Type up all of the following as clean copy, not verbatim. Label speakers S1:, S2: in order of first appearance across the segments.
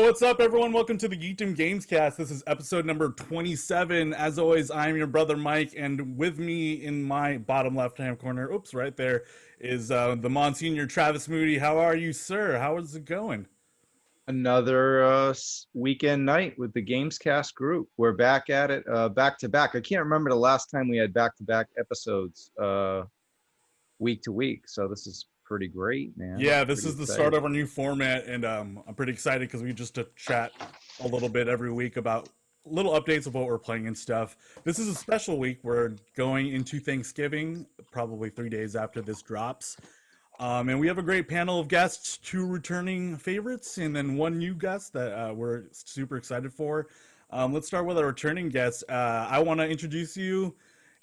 S1: what's up, everyone? Welcome to the Geekdom GamesCast. This is episode number 27. As always, I'm your brother Mike, and with me in my bottom left-hand corner, oops, right there, is the Monsignor Travis Moody. How are you, sir? How is it going?
S2: Another weekend night with the GamesCast group. We're back at it, back to back. I can't remember the last time we had back-to-back episodes week to week, so this is pretty great, man.
S1: Yeah, this is the start of our new format, and I'm pretty excited because we just chat a little bit every week about little updates of what we're playing and stuff. This is a special week. We're going into Thanksgiving, probably 3 days after this drops. And we have a great panel of guests, 2 returning favorites, and then 1 new guest that we're super excited for. Let's start with our returning guest. I want to introduce you,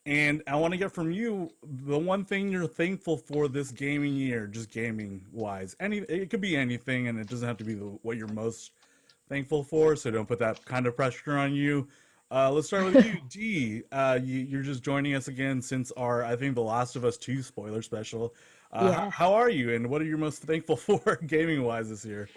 S1: and I want to get from you the one thing you're thankful for this gaming year, just gaming-wise. It could be anything, and it doesn't have to be what you're most thankful for, so don't put that kind of pressure on you. Let's start with you, G. You're just joining us again since our, I think, The Last of Us 2 spoiler special.
S3: Yeah.
S1: How are you, and what are you most thankful for gaming-wise this year?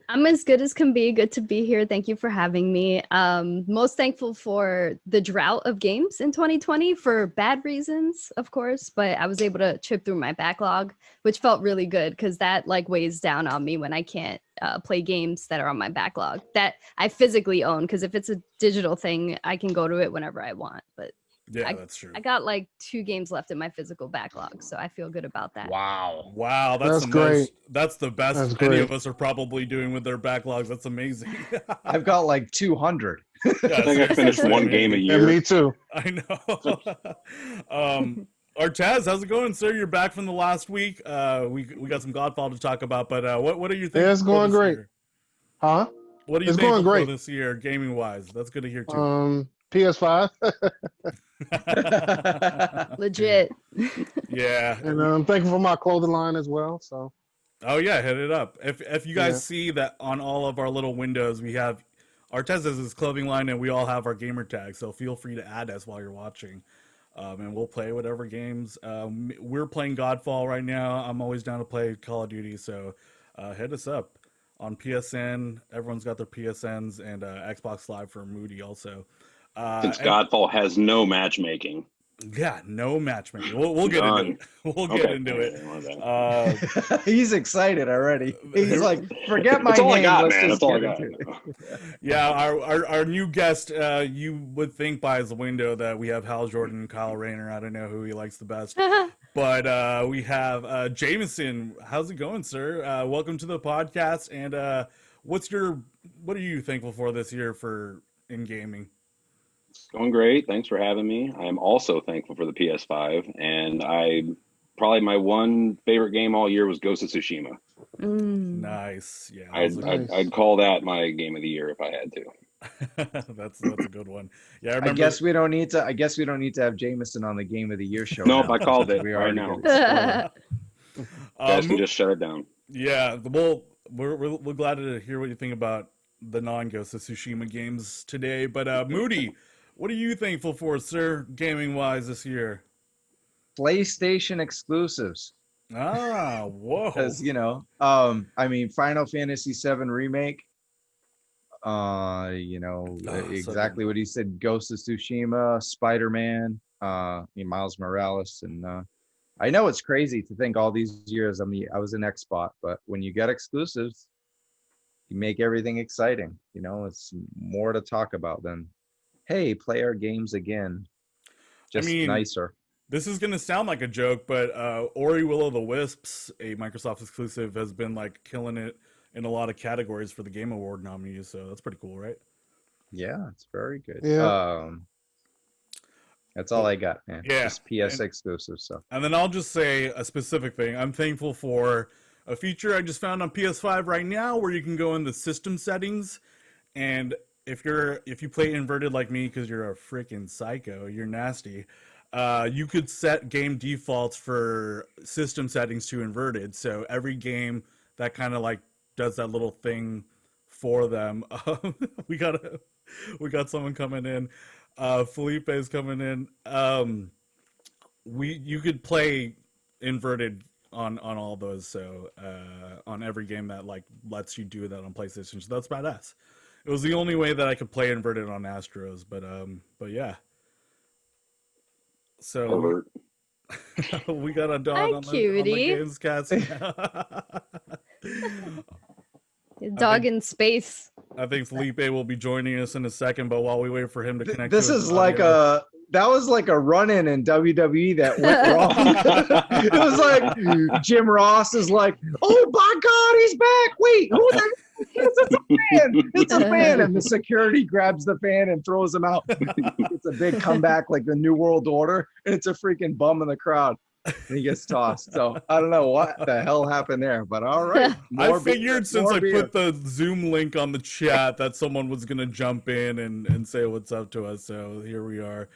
S3: I'm as good as can be. Good to be here. Thank you for having me. Most thankful for the drought of games in 2020 for bad reasons, of course, but I was able to chip through my backlog, which felt really good because that weighs down on me when I can't play games that are on my backlog that I physically own. Because if it's a digital thing, I can go to it whenever I want. But
S1: yeah, that's true.
S3: I got 2 games left in my physical backlog, so I feel good about that.
S1: Wow,
S4: that's great.
S1: That's the best any of us are probably doing with their backlogs. That's amazing.
S2: I've got 200.
S1: Yeah,
S5: I think I finished one game a year.
S4: Yeah, me too.
S1: I know. Artez, how's it going, sir? You're back from the last week. We got some Godfall to talk about, but what are you thinking?
S4: Yeah, it's going great.
S1: Year?
S4: Huh?
S1: What are you thinking for this year, gaming wise? That's good to hear too.
S4: PS5.
S3: Legit.
S1: Yeah.
S4: And I'm thankful for my clothing line as well. So.
S1: Oh yeah, hit it up. If you guys see that on all of our little windows, we have Artez has his clothing line, and we all have our gamer tags. So feel free to add us while you're watching, and we'll play whatever games. We're playing Godfall right now. I'm always down to play Call of Duty, so hit us up on PSN. Everyone's got their PSNs, and Xbox Live for Moody also.
S5: Since Godfall has no matchmaking.
S1: Yeah, no matchmaking. We'll get into it. We'll get into it.
S2: He's excited already. He's like, forget my
S5: That's all
S2: name.
S5: I got,
S2: Let's
S5: man.
S2: just
S5: That's all I
S2: get
S5: got.
S2: into it.
S1: Yeah, our new guest, you would think by his window that we have Hal Jordan and Kyle Rayner. I don't know who he likes the best. But we have Jamison. How's it going, sir? Welcome to the podcast. And what are you thankful for this year in gaming?
S5: Going great. Thanks for having me. I am also thankful for the PS5, and probably my one favorite game all year was Ghost of Tsushima.
S1: Nice. Yeah,
S5: I'd call that my game of the year if I had to.
S1: That's a good one. Yeah,
S2: I guess we don't need to. I guess we don't need to have Jameson on the game of the year show.
S5: Nope,
S2: now.
S5: I called it.
S2: We
S5: right
S2: already
S5: now.
S2: did.
S5: Guys can just shut it down.
S1: Yeah, well, we're glad to hear what you think about the non-Ghost of Tsushima games today. But Moody, what are you thankful for, sir, gaming-wise this year?
S2: PlayStation exclusives.
S1: Ah, whoa.
S2: Because, Final Fantasy VII Remake, exactly what he said, Ghost of Tsushima, Spider-Man, Miles Morales, and I know it's crazy to think all these years I was an Xbox, but when you get exclusives, you make everything exciting. It's more to talk about than, hey, play our games again. Just nicer.
S1: This is going to sound like a joke, but Ori Will of the Wisps, a Microsoft exclusive, has been killing it in a lot of categories for the Game Award nominees, so that's pretty cool, right?
S2: Yeah, it's very good.
S4: Yeah.
S2: That's all I got, man.
S1: Yeah.
S2: Just PS exclusive stuff.
S1: And then I'll just say a specific thing. I'm thankful for a feature I just found on PS5 right now where you can go in the system settings, and if you play inverted like me because you're a freaking psycho, you're nasty, you could set game defaults for system settings to inverted. So every game that kind of does that little thing for them. We got someone coming in. Felipe is coming in. You could play inverted on all those. So on every game that like lets you do that on PlayStation, so that's badass. It was the only way that I could play inverted on Astros, but yeah. So
S5: Pervert.
S1: we got a dog
S3: Hi,
S1: on the
S3: cutie.
S1: GAMESCAST.
S3: Dog in space.
S1: I think Felipe will be joining us in a second, but while we wait for him to connect,
S2: This
S1: to his
S2: is like
S1: audio-
S2: that was like a run-in WWE that went wrong. It was like Jim Ross is like, oh my God, he's back. Wait, who the it's a fan. It's a fan. And the security grabs the fan and throws him out. It's a big comeback like the New World Order. And it's a freaking bum in the crowd. And he gets tossed. So I don't know what the hell happened there, but all right.
S1: I figured since I put the Zoom link on the chat that someone was gonna jump in and say what's up to us. So here we are.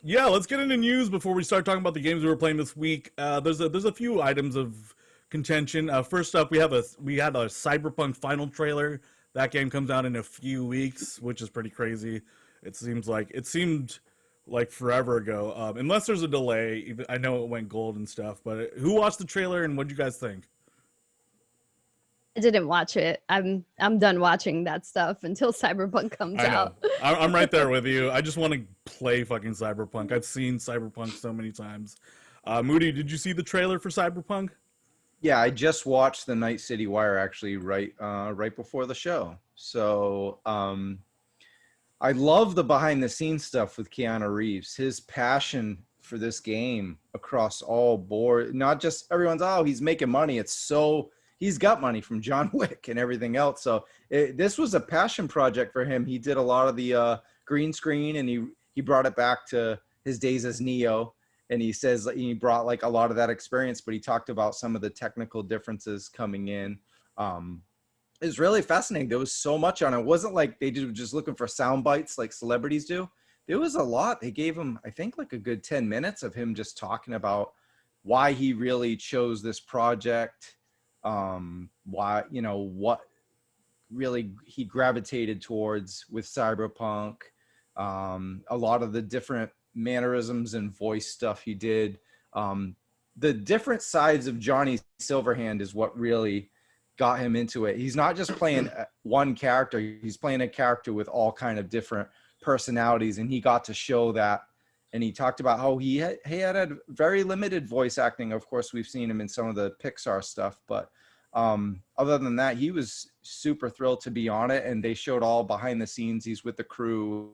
S1: Yeah, let's get into news before we start talking about the games we were playing this week. There's a few items of contention. First up, we had a Cyberpunk final trailer. That game comes out in a few weeks, which is pretty crazy. It seemed like forever ago. Unless there's a delay. I know it went gold and stuff, but who watched the trailer and what do you guys think?
S3: I didn't watch it. I'm done watching that stuff until Cyberpunk comes out.
S1: I'm right there with you. I just want to play fucking Cyberpunk. I've seen Cyberpunk so many times. Moody, did you see the trailer for Cyberpunk?
S2: Yeah, I just watched the Night City Wire actually right before the show. So I love the behind the scenes stuff with Keanu Reeves. His passion for this game across all board, not just everyone's, oh, he's making money. It's so he's got money from John Wick and everything else. So this was a passion project for him. He did a lot of the green screen and he brought it back to his days as Neo. And he says that he brought like a lot of that experience, but he talked about some of the technical differences coming in. It was really fascinating. There was so much on it. It wasn't like they were just looking for sound bites like celebrities do. There was a lot. They gave him, I think, like a good 10 minutes of him just talking about why he really chose this project, why, you know, what really he gravitated towards with Cyberpunk, a lot of the different mannerisms and voice stuff he did. The different sides of Johnny Silverhand is what really got him into it. He's not just playing one character, he's playing a character with all kind of different personalities, and he got to show that. And he talked about how he had a very limited voice acting. Of course, we've seen him in some of the Pixar stuff, but other than that, he was super thrilled to be on it. And they showed all behind the scenes. He's with the crew.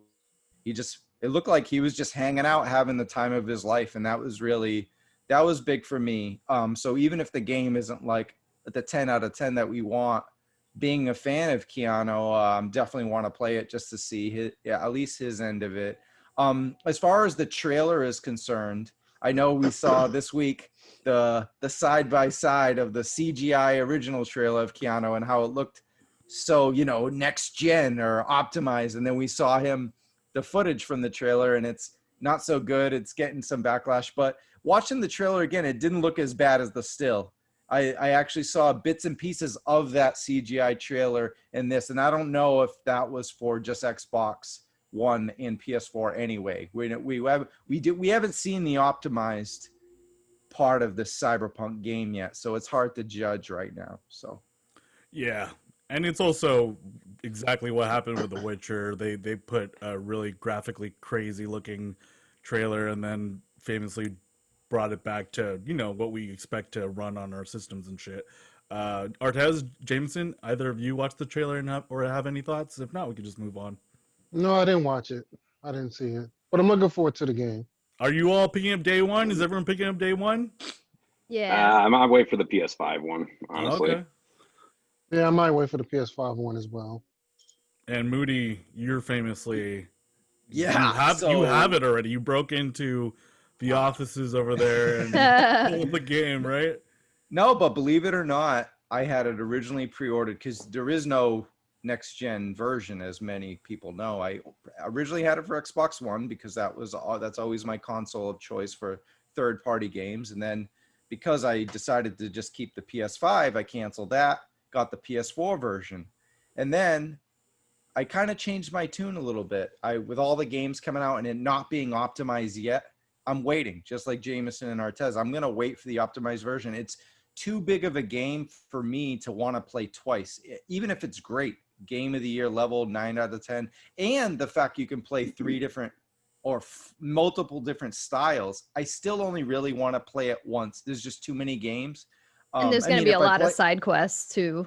S2: It looked like he was just hanging out, having the time of his life. And that was big for me. So even if the game isn't like the 10 out of 10 that we want, being a fan of Keanu, definitely want to play it just to see at least his end of it. As far as the trailer is concerned, I know we saw this week the side by side of the CGI original trailer of Keanu and how it looked so, you know, next gen or optimized. And then we saw the footage from the trailer, and it's not so good. It's getting some backlash, but watching the trailer again, it didn't look as bad as the still. I actually saw bits and pieces of that CGI trailer in this, and I don't know if that was for just Xbox One and PS4 anyway. We haven't seen the optimized part of the Cyberpunk game yet, so it's hard to judge right now. So
S1: yeah, and it's also exactly what happened with The Witcher. They put a really graphically crazy looking trailer and then famously brought it back to, you know, what we expect to run on our systems and shit. Artez, Jamison, either of you watched the trailer and have any thoughts? If not, we could just move on.
S4: No, I didn't watch it. I didn't see it, but I'm looking forward to the game.
S1: Are you all picking up day one? Is everyone picking up day one?
S3: Yeah.
S5: I might wait for the PS5 one, honestly.
S1: Okay.
S4: Yeah, I might wait for the PS5 one as well.
S1: And Moody, you're famously you have it already. You broke into the offices over there and pulled the game, right?
S2: No, but believe it or not, I had it originally pre-ordered because there is no next gen version, as many people know. I originally had it for Xbox One because that's always my console of choice for third-party games. And then because I decided to just keep the PS5, I canceled that, got the PS4 version. And then I kind of changed my tune a little bit. With all the games coming out and it not being optimized yet I'm waiting, just like Jamison and Artez. I'm gonna wait for the optimized version. It's too big of a game for me to want to play twice, even if it's great. Game of the year level, 9 out of 10, and the fact you can play 3 different or multiple different styles. I still only really want to play it once. There's just too many games.
S3: And there's going to be a lot of side quests too.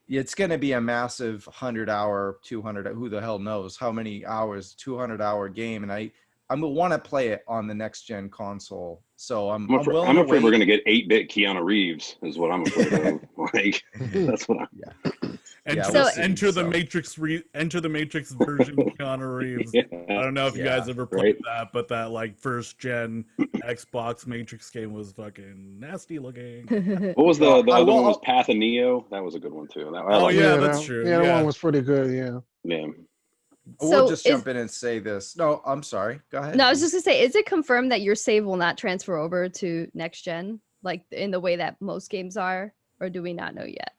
S2: It's going to be a massive 100-hour, 200, who the hell knows how many hours, 200-hour game. And I'm going to want to play it on the next gen console. So I'm afraid
S5: we're going to get 8-bit Keanu Reeves is what I'm afraid of. Like, that's what I'm.
S1: Enter the Matrix version of Keanu Reeves.
S5: Yeah.
S1: I don't know if you guys ever played that, but that like first gen Xbox Matrix game was fucking nasty looking.
S5: What was the other one? Was Path of Neo? That was a good one too.
S1: That's true.
S4: Yeah, that one was pretty good. Yeah.
S5: Yeah.
S2: We'll just jump in and say this. No, I'm sorry. Go ahead.
S3: No, I was just gonna say, is it confirmed that your save will not transfer over to next gen, like in the way that most games are, or do we not know yet?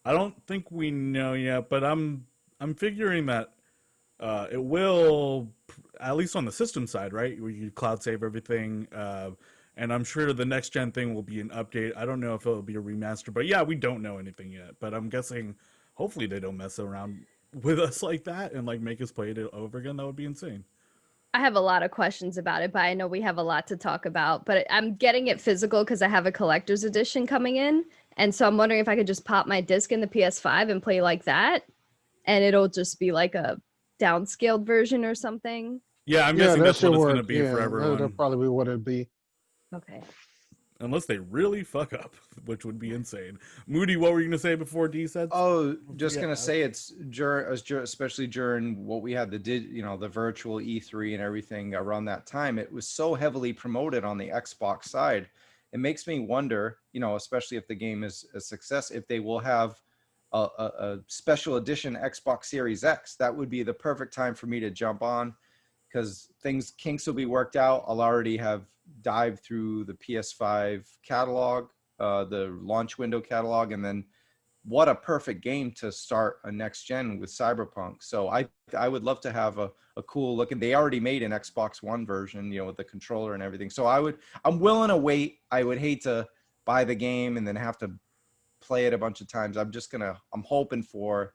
S1: I don't think we know yet, but I'm figuring that it will, at least on the system side, right? Where you cloud save everything, and I'm sure the next gen thing will be an update. I don't know if it'll be a remaster, but yeah, we don't know anything yet. But I'm guessing, hopefully, they don't mess around with us like that and like make us play it over again. That would be insane.
S3: I have a lot of questions about it, but I know we have a lot to talk about. But I'm getting it physical because I have a collector's edition coming in. And so I'm wondering if I could just pop my disc in the PS5 and play like that. And it'll just be like a downscaled version or something.
S1: Yeah, I'm guessing that's what it's going to be for everyone.
S4: That'll probably be what it'd be.
S3: Okay.
S1: Unless they really fuck up, which would be insane. Moody, what were you going to say before D said?
S2: Oh, just going to say it's especially during what we had the virtual E3 and everything around that time. It was so heavily promoted on the Xbox side. It makes me wonder, especially if the game is a success, if they will have a special edition Xbox Series X. That would be the perfect time for me to jump on, because kinks will be worked out. I'll already have dived through the PS5 catalog, the launch window catalog, and then what a perfect game to start a next gen with Cyberpunk. So I would love to have a cool looking. They already made an Xbox One version, with the controller and everything. So I'm willing to wait. I would hate to buy the game and then have to play it a bunch of times. I'm hoping for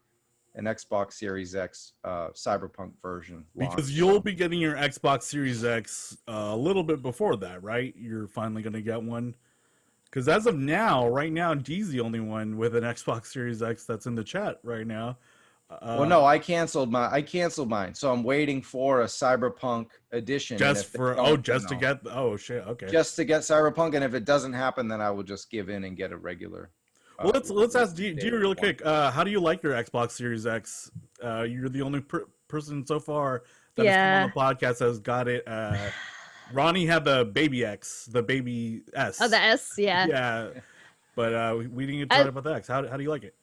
S2: an Xbox Series X Cyberpunk version launch.
S1: Because you'll be getting your Xbox Series X a little bit before that, right? You're finally going to get one. Because as of now, right now, D's the only one with an Xbox Series X that's in the chat right now.
S2: Well, no, I canceled mine. So I'm waiting for a Cyberpunk edition.
S1: Just to get
S2: Cyberpunk. And if it doesn't happen, then I will just give in and get a regular.
S1: Well, let's ask D real quick. How do you like your Xbox Series X? You're the only person so far that has come on the podcast that has got it. Ronnie had the baby X, the baby S.
S3: Oh, the S, yeah.
S1: Yeah, but we didn't get to talk about the X. How do you like it?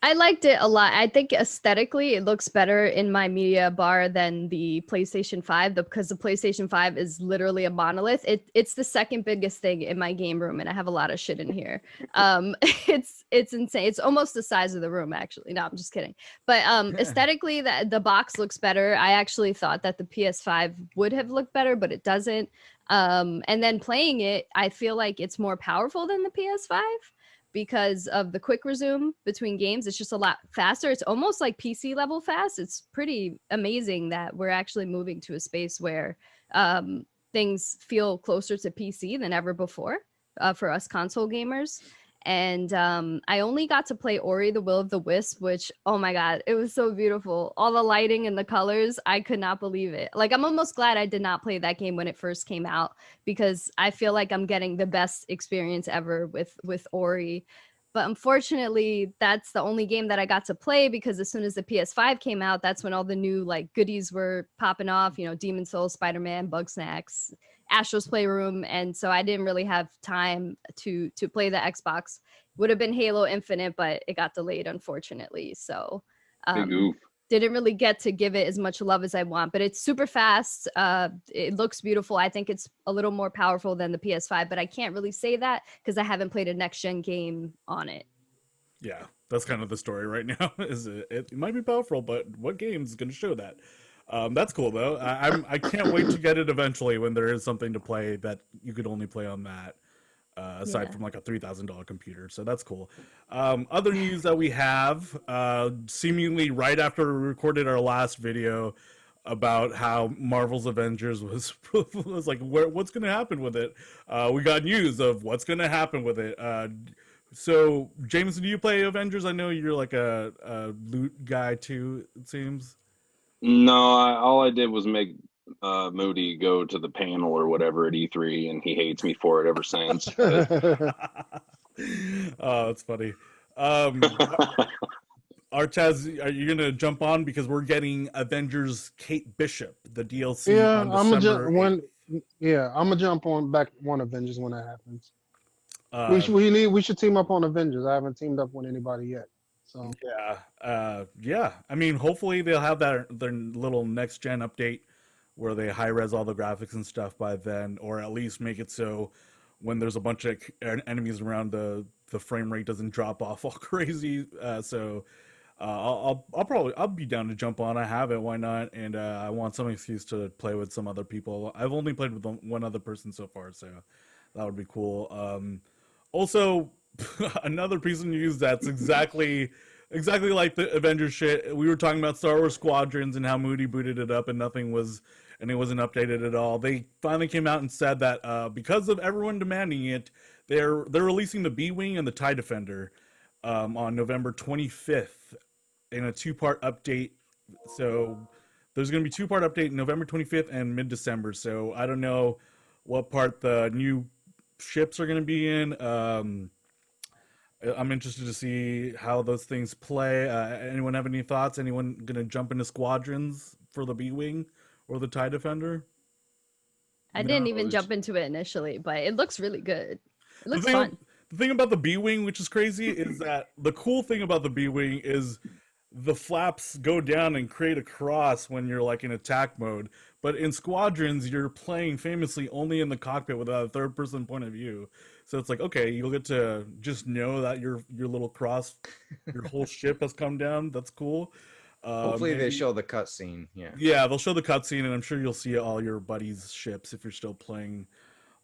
S3: I liked it a lot. I think aesthetically it looks better in my media bar than the PlayStation 5 because the PlayStation 5 is literally a monolith. It's the second biggest thing in my game room, and I have a lot of shit in here. It's insane. It's almost the size of the room, actually. No, I'm just kidding. But aesthetically, the box looks better. I actually thought that the PS5 would have looked better, but it doesn't. And then playing it, I feel like it's more powerful than the PS5. Because of the quick resume between games. It's just a lot faster. It's almost like PC level fast. It's pretty amazing that we're actually moving to a space where things feel closer to PC than ever before for us console gamers. And I only got to play Ori the Will of the Wisp, which, oh my God, it was so beautiful. All the lighting and the colors, I could not believe it. Like, I'm almost glad I did not play that game when it first came out, because I feel like I'm getting the best experience ever with Ori. But unfortunately, that's the only game that I got to play, because as soon as the PS5 came out, that's when all the new like goodies were popping off, Demon Souls, Spider-Man, Bugsnax, Astro's Playroom, and so I didn't really have time to play the Xbox. Would have been Halo Infinite, but it got delayed, unfortunately. So didn't really get to give it as much love as I want. But it's super fast. It looks beautiful. I think it's a little more powerful than the PS5, but I can't really say that because I haven't played a next-gen game on it.
S1: Yeah, that's kind of the story right now. Is it might be powerful, but what game is going to show that? That's cool though. I can't wait to get it eventually when there is something to play that you could only play on that. Aside
S3: Yeah.
S1: from like a $3,000 computer, so that's cool. Other news that we have, seemingly right after we recorded our last video about how Marvel's Avengers was was like, what's going to happen with it? We got news of what's going to happen with it. So, Jameson, do you play Avengers? I know you're like a loot guy too. It seems.
S5: No, all I did was make Moody go to the panel or whatever at E3, and he hates me for it ever since. But
S1: Oh, that's funny. Um, Artez, are you gonna jump on because we're getting Avengers Kate Bishop, the DLC
S4: Yeah,
S1: on
S4: I'm gonna
S1: December
S4: jump when.
S1: 8th.
S4: Yeah, I'm gonna jump on back on Avengers when that happens.
S1: Uh,
S4: We should team up on Avengers. I haven't teamed up with anybody yet. So
S1: yeah. I mean, hopefully they'll have their little next gen update where they high res all the graphics and stuff by then, or at least make it so when there's a bunch of enemies around, the frame rate doesn't drop off all crazy. I'll be down to jump on. I have it, why not? And I want some excuse to play with some other people. I've only played with one other person so far, so that would be cool. Also, another piece of news that's exactly like the Avengers shit. We were talking about Star Wars Squadrons and how Moody booted it up and it wasn't updated at all. They finally came out and said that because of everyone demanding it, they're releasing the B-Wing and the TIE Defender on November 25th in a two-part update. So there's going to be two-part update November 25th and mid-December. So I don't know what part the new ships are going to be in. I'm interested to see how those things play. Anyone have any thoughts? Anyone going to jump into Squadrons for the B-Wing or the TIE Defender?
S3: I didn't even jump into it initially, but it looks really good. It looks
S1: thing,
S3: fun.
S1: The thing about the B-Wing, which is crazy, is that the cool thing about the B-Wing is the flaps go down and create a cross when you're like in attack mode. But in Squadrons, you're playing famously only in the cockpit without a third-person point of view. So it's like, okay, you'll get to just know that your little cross, your whole ship has come down. That's cool.
S2: Hopefully they show the cutscene.
S1: Yeah, they'll show the cutscene, and I'm sure you'll see all your buddies' ships if you're still playing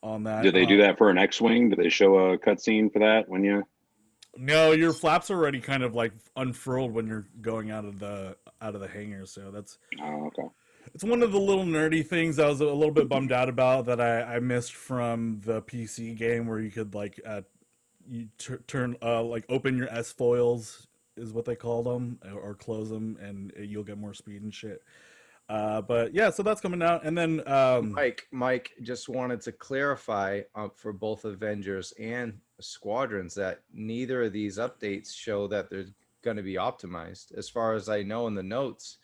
S1: on that.
S5: do they do that for an X-wing? Do they show a cutscene for that when you?
S1: No, your flaps are already kind of like unfurled when you're going out of the hangar. So that's
S5: Okay.
S1: It's one of the little nerdy things I was a little bit bummed out about that I missed from the PC game, where you could like turn like open your S foils is what they call them, or close them, and you'll get more speed and shit. But yeah, so that's coming out, and then
S2: Mike just wanted to clarify for both Avengers and Squadrons that neither of these updates show that they're going to be optimized. As far as I know in the notes,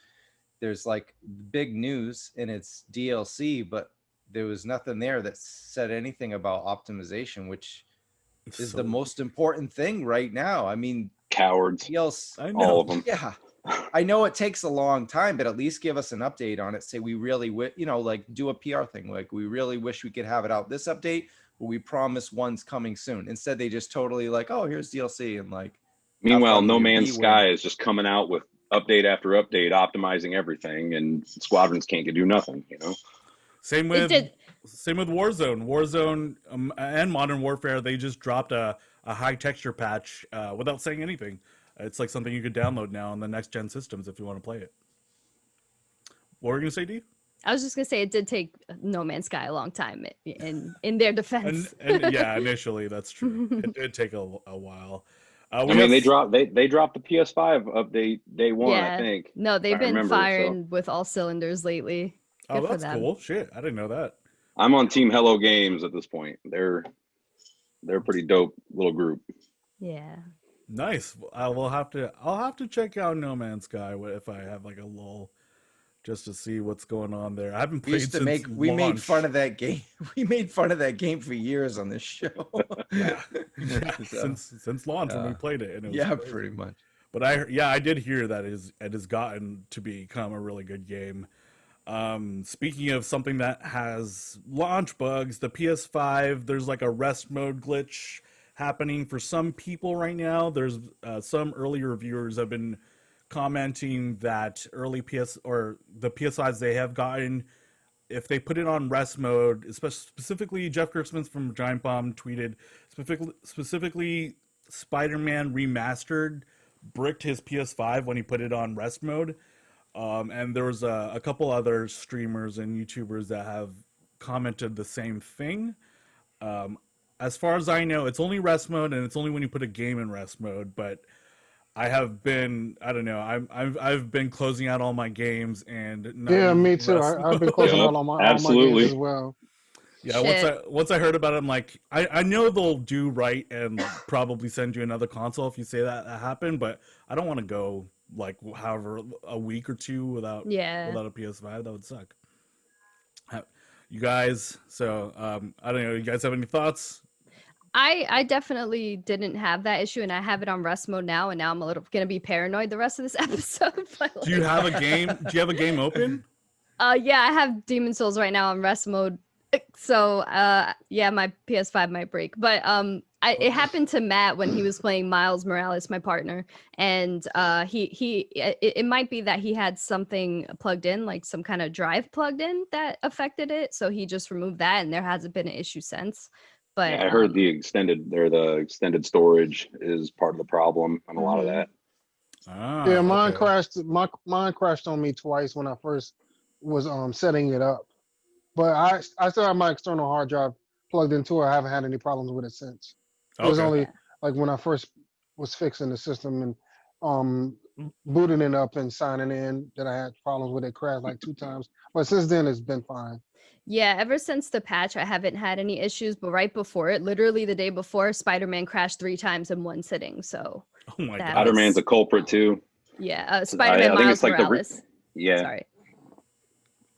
S2: there's like big news and it's DLC, but there was nothing there that said anything about optimization, which is the most important thing right now. I mean,
S5: Cowards.
S2: DLC,
S1: I know.
S5: All of them.
S2: yeah. I know it takes a long time, but at least give us an update on it. Say we really, like do a PR thing. Like we really wish we could have it out this update, but we promise one's coming soon. Instead, they just totally like, oh, here's DLC. And like,
S5: Meanwhile,
S2: fun
S5: No
S2: with your
S5: Man's
S2: B-Wing.
S5: Sky is just coming out with update after update, optimizing everything, and Squadrons can't do nothing.
S1: Same with Warzone. Warzone and Modern Warfare, they just dropped a high texture patch without saying anything. It's like something you could download now on the next gen systems if you want to play it. What were you gonna say, D?
S3: I was just gonna say it did take No Man's Sky a long time in their defense.
S1: And yeah, initially that's true. It did take a while.
S5: They dropped the PS5 update day one,
S3: Yeah.
S5: I think.
S3: No, they've
S5: I
S3: been
S5: remember,
S3: firing with all cylinders lately.
S1: Oh,
S3: Good for
S1: that's
S3: them.
S1: cool. Shit, I didn't know that.
S5: I'm on Team Hello Games at this point. They're a pretty dope little group.
S3: Yeah.
S1: Nice. I'll have to check out No Man's Sky if I have like a lull, just to see what's going on there. I haven't
S2: We
S1: played
S2: used to
S1: since
S2: we made
S1: launch.
S2: fun of that game. We made fun of that game for years on this show.
S1: Yeah,
S2: So,
S1: since launch when we played it. And it was
S2: yeah,
S1: crazy.
S2: pretty much.
S1: But I did hear that it has gotten to become a really good game. Speaking of something that has launch bugs, the PS5, there's like a rest mode glitch happening for some people right now. There's some early reviewers have been commenting that early PS or the PS5s they have gotten, if they put it on rest mode, specifically Jeff Gerstmann from Giant Bomb tweeted specifically Spider-Man Remastered bricked his PS5 when he put it on rest mode. And there was a couple other streamers and YouTubers that have commented the same thing. As far as I know, it's only rest mode, and it's only when you put a game in rest mode. But I have been, I don't know, I've been closing out all my games and not
S4: Yeah,
S1: using
S4: me too.
S1: rest
S4: I've been
S1: mode.
S4: closing
S5: Yep,
S4: out all my
S5: absolutely.
S4: games as well.
S1: Yeah,
S3: Shit.
S1: once I heard about it, I'm like, I know they'll do right and probably send you another console if you say that happened, but I don't want to go like however a week or two without
S3: Yeah.
S1: a PS5. That would suck. You guys, so I don't know. You guys have any thoughts?
S3: I definitely didn't have that issue, and I have it on rest mode now, and now I'm a little gonna be paranoid the rest of this episode. But
S1: Do you have a game? Do you have a game open?
S3: yeah, I have Demon Souls right now on rest mode. So yeah, my PS5 might break. But it happened to Matt when he was playing Miles Morales, my partner, and it might be that he had something plugged in, like some kind of drive plugged in that affected it. So he just removed that, and there hasn't been an issue since. But
S5: Yeah, I heard the extended storage is part of the problem on a lot of
S3: Mhm.
S5: that.
S1: Ah,
S4: Yeah, mine
S1: okay.
S4: crashed. Mine crashed on me twice when I first was setting it up. But I still have my external hard drive plugged into it. I haven't had any problems with it since. It was
S1: Okay.
S4: only like when I first was fixing the system and booting it up and signing in that I had problems with it. Crashed like 2 times. But since then it's been fine.
S3: yeah, ever since the patch, I haven't had any issues. But right before it, literally the day before, Spider-Man crashed 3 times in one sitting. So
S1: Oh my
S3: That
S1: god.
S5: Spider-Man's
S3: was-
S5: a culprit too.
S3: yeah,
S5: I
S3: Spider-Man
S5: think
S3: Miles
S5: it's like the
S3: Morales.
S5: Yeah.
S3: Sorry.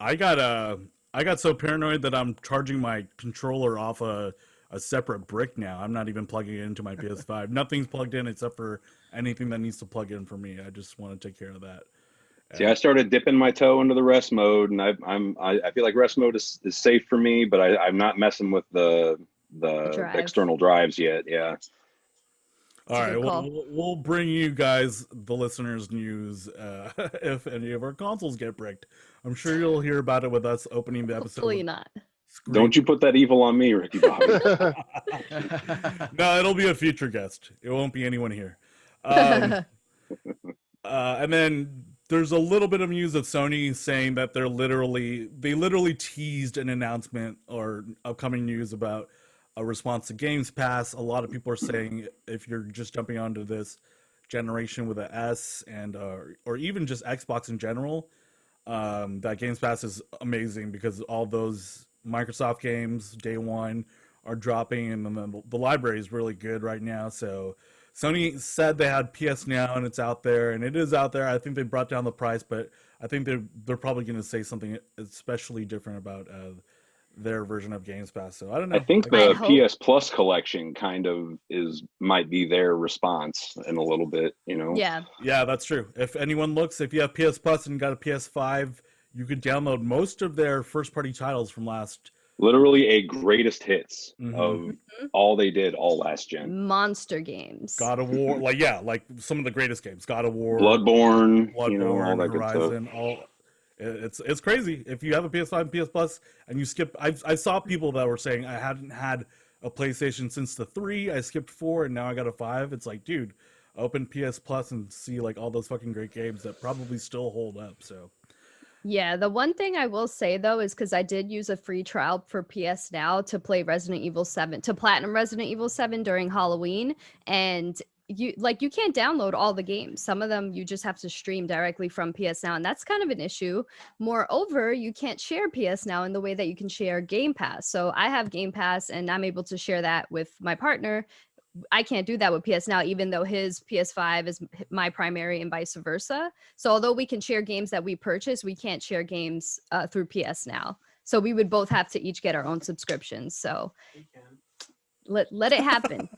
S1: I got so paranoid that I'm charging my controller off a separate brick now. I'm not even plugging it into my PS5. Nothing's plugged in except for anything that needs to plug in for me. I just want to take care of that.
S5: See, I started dipping my toe into the rest mode, and I feel like rest mode is safe for me, but I'm not messing with the
S3: drive.
S5: external drives yet. Yeah.
S1: All
S3: a
S1: right,
S3: good call.
S1: we'll bring you guys, the listeners, news if any of our consoles get bricked. I'm sure you'll hear about it with us opening the episode.
S3: Hopefully
S1: with
S3: not.
S5: Don't you put that evil on me, Ricky Bobby.
S1: No, it'll be a future guest. It won't be anyone here. And then there's a little bit of news of Sony saying that they literally teased an announcement or upcoming news about a response to Games Pass. A lot of people are saying if you're just jumping onto this generation with an S and or even just Xbox in general, that Games Pass is amazing because all those Microsoft games day one are dropping, and then the library is really good right now. So Sony said they had PS Now, and it's out there, and it is out there. I think they brought down the price, but I think they're probably going to say something especially different about their version of Games Pass. So I don't know.
S5: I think
S3: I
S5: the
S3: hope-
S5: PS Plus collection kind of might be their response in a little bit, you know.
S3: Yeah.
S1: Yeah, that's true. If anyone looks, if you have PS Plus and got a PS5, you could download most of their first-party titles from last.
S5: Literally a greatest hits
S1: Mhm.
S5: of all they did all last gen.
S3: Monster games.
S1: God of War, like some of the greatest games, God of War,
S5: Bloodborne, you know, all
S1: Bloodborne,
S5: that good stuff.
S1: Horizon, all. It's crazy. If you have a PS5 and PS Plus and you skip, I saw people that were saying I hadn't had a PlayStation since the 3. I skipped 4 and now I got a 5. It's like, dude, open PS Plus and see like all those fucking great games that probably still hold up. So
S3: Yeah, the one thing I will say though is because I did use a free trial for PS Now to play Resident Evil 7, to platinum Resident Evil 7 during Halloween, and you can't download all the games. Some of them you just have to stream directly from PS Now, and that's kind of an issue. Moreover, you can't share PS Now in the way that you can share Game Pass. So I have Game Pass and I'm able to share that with my partner. I can't do that with PS Now, even though his PS5 is my primary and vice versa. So although we can share games that we purchase, we can't share games through PS Now. So we would both have to each get our own subscriptions. So let it happen.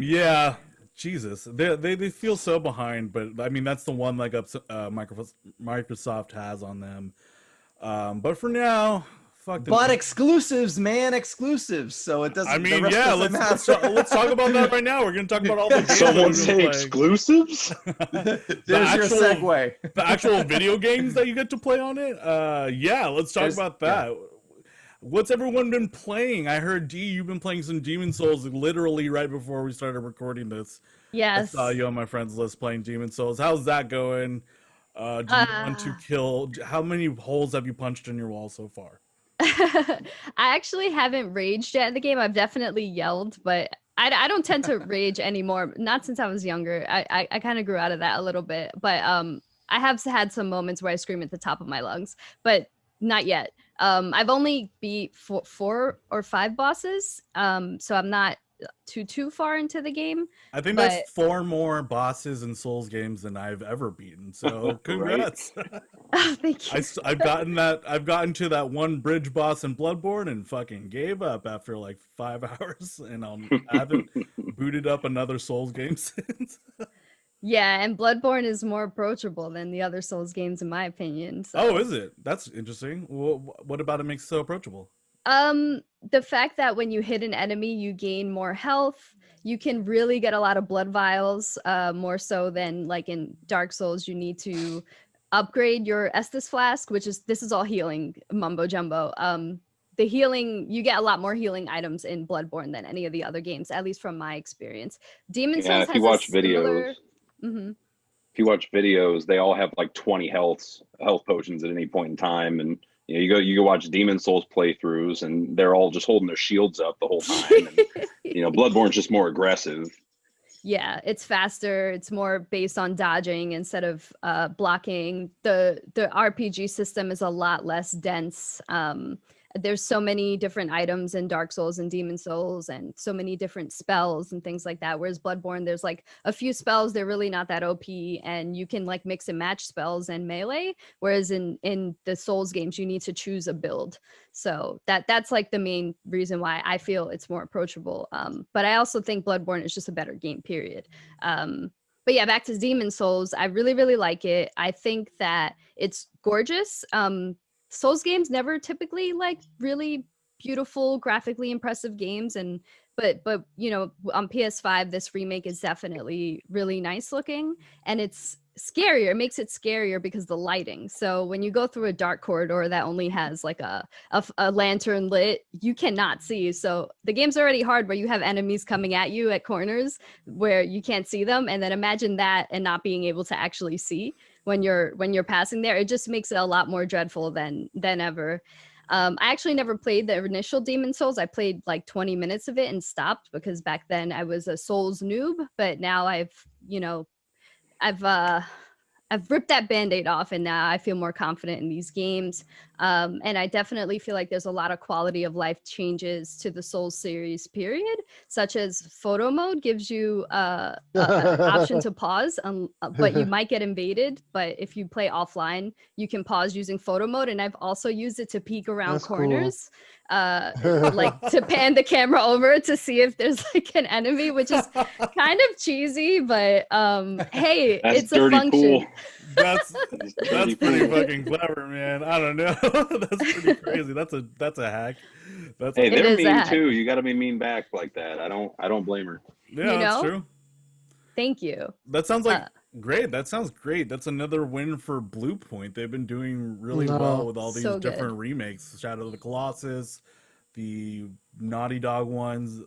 S1: yeah, Jesus, they feel so behind, but I mean that's the one leg up Microsoft has on them. But for now, Fuck the
S2: But exclusives, man, exclusives. So it doesn't.
S1: I
S2: the
S1: mean,
S2: rest
S1: yeah,
S2: doesn't
S1: let's
S2: matter.
S1: let's talk about that right now. We're gonna talk about all the games that
S5: Someone
S1: we've been
S5: say
S1: playing.
S5: exclusives?
S2: There's your segue.
S1: The actual video games that you get to play on it. Yeah, let's talk about that. What's everyone been playing? I heard D, you've been playing some Demon Souls literally right before we started recording this.
S3: Yes.
S1: I saw you on my friends list playing Demon Souls. How's that going? Do you want to kill? How many holes have you punched in your wall so far?
S3: I actually haven't raged yet in the game. I've definitely yelled, but I don't tend to rage anymore. Not since I was younger. I kind of grew out of that a little bit. But I have had some moments where I scream at the top of my lungs, but not yet. I've only beat 4 or 5 bosses, so I'm not too far into the game.
S1: I think that's 4 more bosses in Souls games than I've ever beaten. So congrats.
S3: Oh, thank you.
S1: I've gotten to that one bridge boss in Bloodborne and fucking gave up after like 5 hours, and I haven't booted up another Souls game since.
S3: Yeah, and Bloodborne is more approachable than the other Souls games, in my opinion. So.
S1: Oh, is it? That's interesting. What about it makes it so approachable?
S3: The fact that when you hit an enemy, you gain more health. You can really get a lot of blood vials, more so than like in Dark Souls. You need to upgrade your Estus flask, this is all healing mumbo jumbo. The healing, you get a lot more healing items in Bloodborne than any of the other games, at least from my experience. Demon Souls
S5: if you watch videos.
S3: Mm-hmm.
S5: If you watch videos, they all have like 20 health potions at any point in time, and you go watch Demon Souls playthroughs, and they're all just holding their shields up the whole time. And, Bloodborne's just more aggressive.
S3: Yeah, it's faster. It's more based on dodging instead of blocking. The RPG system is a lot less dense. There's so many different items in Dark Souls and Demon Souls, and so many different spells and things like that. Whereas Bloodborne, there's like a few spells, they're really not that OP, and you can like mix and match spells and melee. Whereas in the Souls games, you need to choose a build. So that's like the main reason why I feel it's more approachable. But I also think Bloodborne is just a better game, period. But yeah, back to Demon Souls, I really, really like it. I think that it's gorgeous. Souls games never typically like really beautiful, graphically impressive games, but on PS5 this remake is definitely really nice looking, and it's scarier. It makes it scarier because the lighting. So when you go through a dark corridor that only has like a lantern lit, you cannot see. So the game's already hard where you have enemies coming at you at corners where you can't see them, and then imagine that and not being able to actually see when you're passing there. It just makes it a lot more dreadful than ever. I actually never played the initial Demon Souls. I played like 20 minutes of it and stopped because back then I was a Souls noob, but now I've ripped that band-aid off, and now I feel more confident in these games. And I definitely feel like there's a lot of quality of life changes to the Souls series, period, such as photo mode gives you an option to pause, but you might get invaded. But if you play offline, you can pause using photo mode. And I've also used it to peek around
S4: That's
S3: corners. Like to pan the camera over to see if there's like an enemy, which is kind of cheesy, but hey, it's a function.
S5: Cool.
S1: That's pretty fucking clever, man. I don't know. That's pretty crazy. That's a hack.
S5: Hey, they're mean too. You got to be mean back like that. I don't blame her.
S1: Yeah, that's true.
S3: Thank you.
S1: That sounds like great. That sounds great. That's another win for Blue Point. They've been doing really well with all these different remakes. Shadow of the Colossus, the Naughty Dog ones.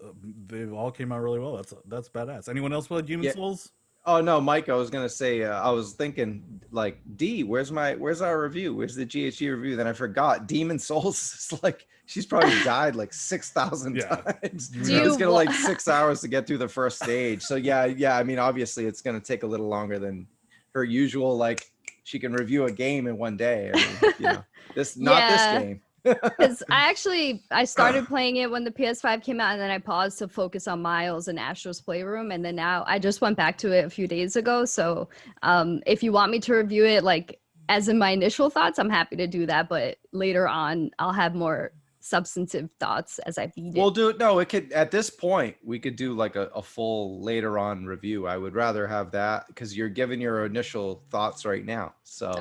S1: They've all came out really well. That's badass. Anyone else play Demon Souls?
S2: Oh no, Mike, I was gonna say I was thinking like D, where's our review? Where's the GHG review? Then I forgot. Demon Souls is like she's probably died like 6,000 times. It's gonna like 6 hours to get through the first stage. So yeah. I mean, obviously it's gonna take a little longer than her usual. Like she can review a game in one day. I mean, this game.
S3: Because I started playing it when the PS5 came out, and then I paused to focus on Miles and Astro's Playroom, and then now I just went back to it a few days ago. So if you want me to review it like as in my initial thoughts, I'm happy to do that, but later on I'll have more substantive thoughts as I beat it.
S2: We'll do it. No, it could at this point we could do like a full later on review. I would rather have that because you're giving your initial thoughts right now. So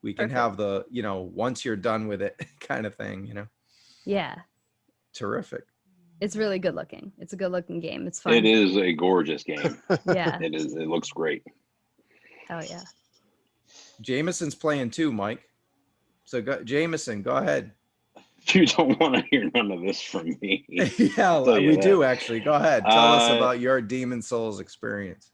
S2: we can have the, once you're done with it kind of thing,
S3: Yeah,
S2: Terrific.
S3: it's really good looking. It's a good looking game. It's fun.
S5: It is a gorgeous game.
S3: Yeah.
S5: It is. It looks great.
S3: Oh yeah.
S2: Jamison's playing too, Mike. So Jamison, go ahead.
S5: You don't want to hear none of this from me.
S2: Yeah, we do actually. Go ahead. Tell us about your Demon Souls experience.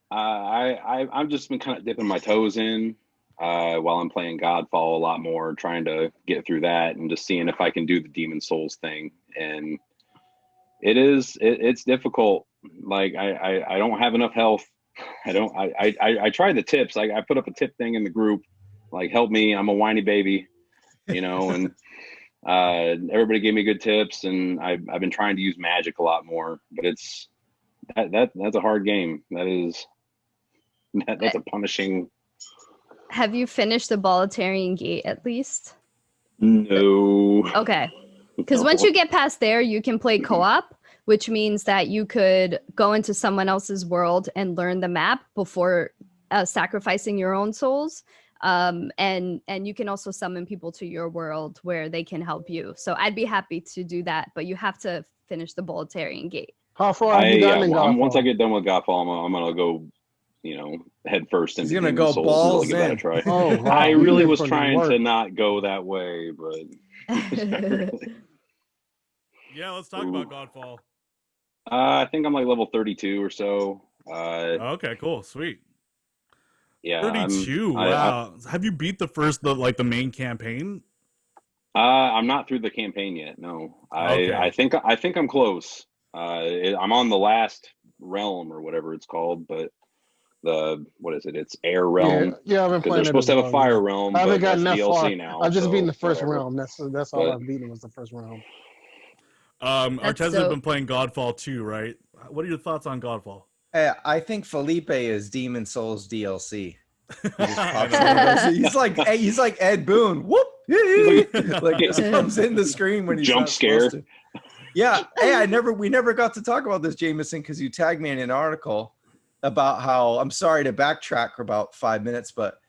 S5: I've just been kind of dipping my toes in while I'm playing Godfall a lot more, trying to get through that and just seeing if I can do the Demon Souls thing. And it's difficult. Like I don't have enough health. I tried the tips. I put up a tip thing in the group, like, help me, I'm a whiny baby, and everybody gave me good tips, and I've been trying to use magic a lot more, but it's that's a hard game. That's a punishing.
S3: Have you finished the Bolitarian Gate at least?
S5: No.
S3: Okay. Because once you get past there, you can play co-op, which means that you could go into someone else's world and learn the map before sacrificing your own souls. And you can also summon people to your world where they can help you. So I'd be happy to do that, but you have to finish the Bolitarian Gate.
S4: How far have you gotten in Godfall?
S5: Once I get done with Godfall, I'm gonna go, head first into
S2: He's gonna
S5: Demon
S2: go
S5: Souls
S2: balls
S5: and really
S2: in.
S5: give that a try.
S4: Oh, wow.
S5: I
S4: You
S5: really
S4: did
S5: was
S4: put in
S5: trying
S4: work.
S5: to not go that way, but
S1: Yeah, let's talk about Godfall.
S5: I think I'm like level 32 or so.
S1: Okay, cool, sweet.
S5: Yeah,
S1: 32. Wow. Have you beat the main campaign?
S5: I'm not through the campaign yet. No,
S1: Okay.
S5: I think I'm close. I'm on the last realm or whatever it's called, but what is it? It's Air Realm.
S4: Yeah, I've been
S5: Because
S4: playing
S5: they're
S4: it
S5: supposed
S4: as
S5: to have a
S4: well,
S5: Fire
S4: yeah.
S5: Realm.
S4: I haven't
S5: but
S4: gotten
S5: that's
S4: that
S5: DLC
S4: far.
S5: now.
S4: I've just
S5: so
S4: beaten the first
S5: whatever.
S4: realm. That's all I've beaten was the first realm.
S1: Artez has
S3: dope.
S1: been playing Godfall too, right? What are your thoughts on Godfall?
S2: I think Felipe is Demon Souls DLC. He just
S1: I
S2: pops
S1: know.
S2: in. He's like Ed Boon. Whoop! Like just comes in the screen when he's
S5: Jump
S2: not
S5: scare.
S2: supposed to. Yeah. Hey, we never got to talk about this, Jamison, because you tagged me in an article about how, I'm sorry to backtrack for about 5 minutes, but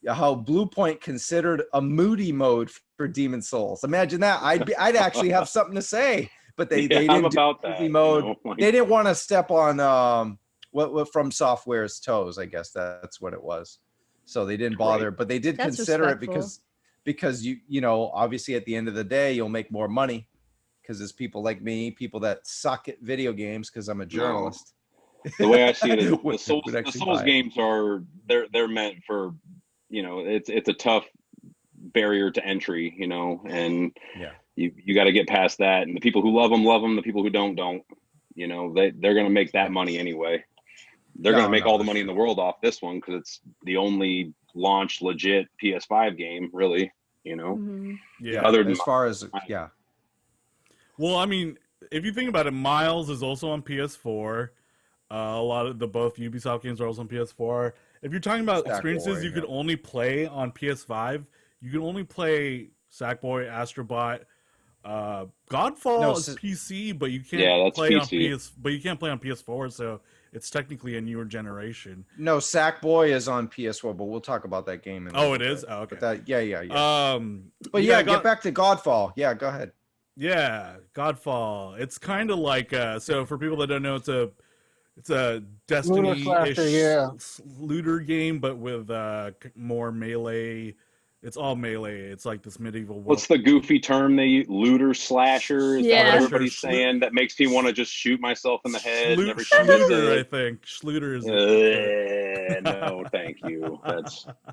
S2: how Blue Point considered a moody mode for Demon Souls. Imagine that. I'd actually have something to say, but they didn't
S5: I'm
S2: do
S5: about
S2: moody
S5: that.
S2: mode. They didn't want to step on what From Software's toes. I guess that's what it was. So they didn't bother, but they did
S3: That's
S2: consider
S3: respectful.
S2: it because you know, obviously at the end of the day, you'll make more money because there's people like me, people that suck at video games because I'm a journalist.
S5: The way I see it is
S2: Would
S5: the
S2: actually
S5: Souls
S2: buy it.
S5: games they're meant for, it's a tough barrier to entry, and
S2: Yeah.
S5: you got to get past that. And the people who love them. The people who don't. They're going to make that money anyway. They're going to make all the money in the world off this one because it's the only launched legit PS5 game, really.
S3: Mhm.
S1: Yeah.
S5: Other than
S2: as far as
S1: Well, I mean, if you think about it, Miles is also on PS4. A lot of both Ubisoft games are also on PS4. If you're talking about experiences you could only play on PS5, you can only play Sackboy, Astrobot. Godfall is PC, but you can't play
S5: PC.
S1: on but you can't play on PS4, so it's technically a newer generation.
S2: No, Sackboy is on PS4, but we'll talk about that game.
S1: It is? Oh, okay.
S2: But yeah.
S1: But
S2: get back to Godfall. Yeah, go ahead.
S1: Yeah, Godfall. It's kind of like so for people that don't know, it's a Destiny-ish looter game, but with more melee. It's all melee. It's like this medieval world.
S5: What's the goofy term they use? Looter slasher? Is that what everybody's saying? That makes me want to just shoot myself in the head every time
S1: Schluter, I think. Schluter is
S5: no, thank you.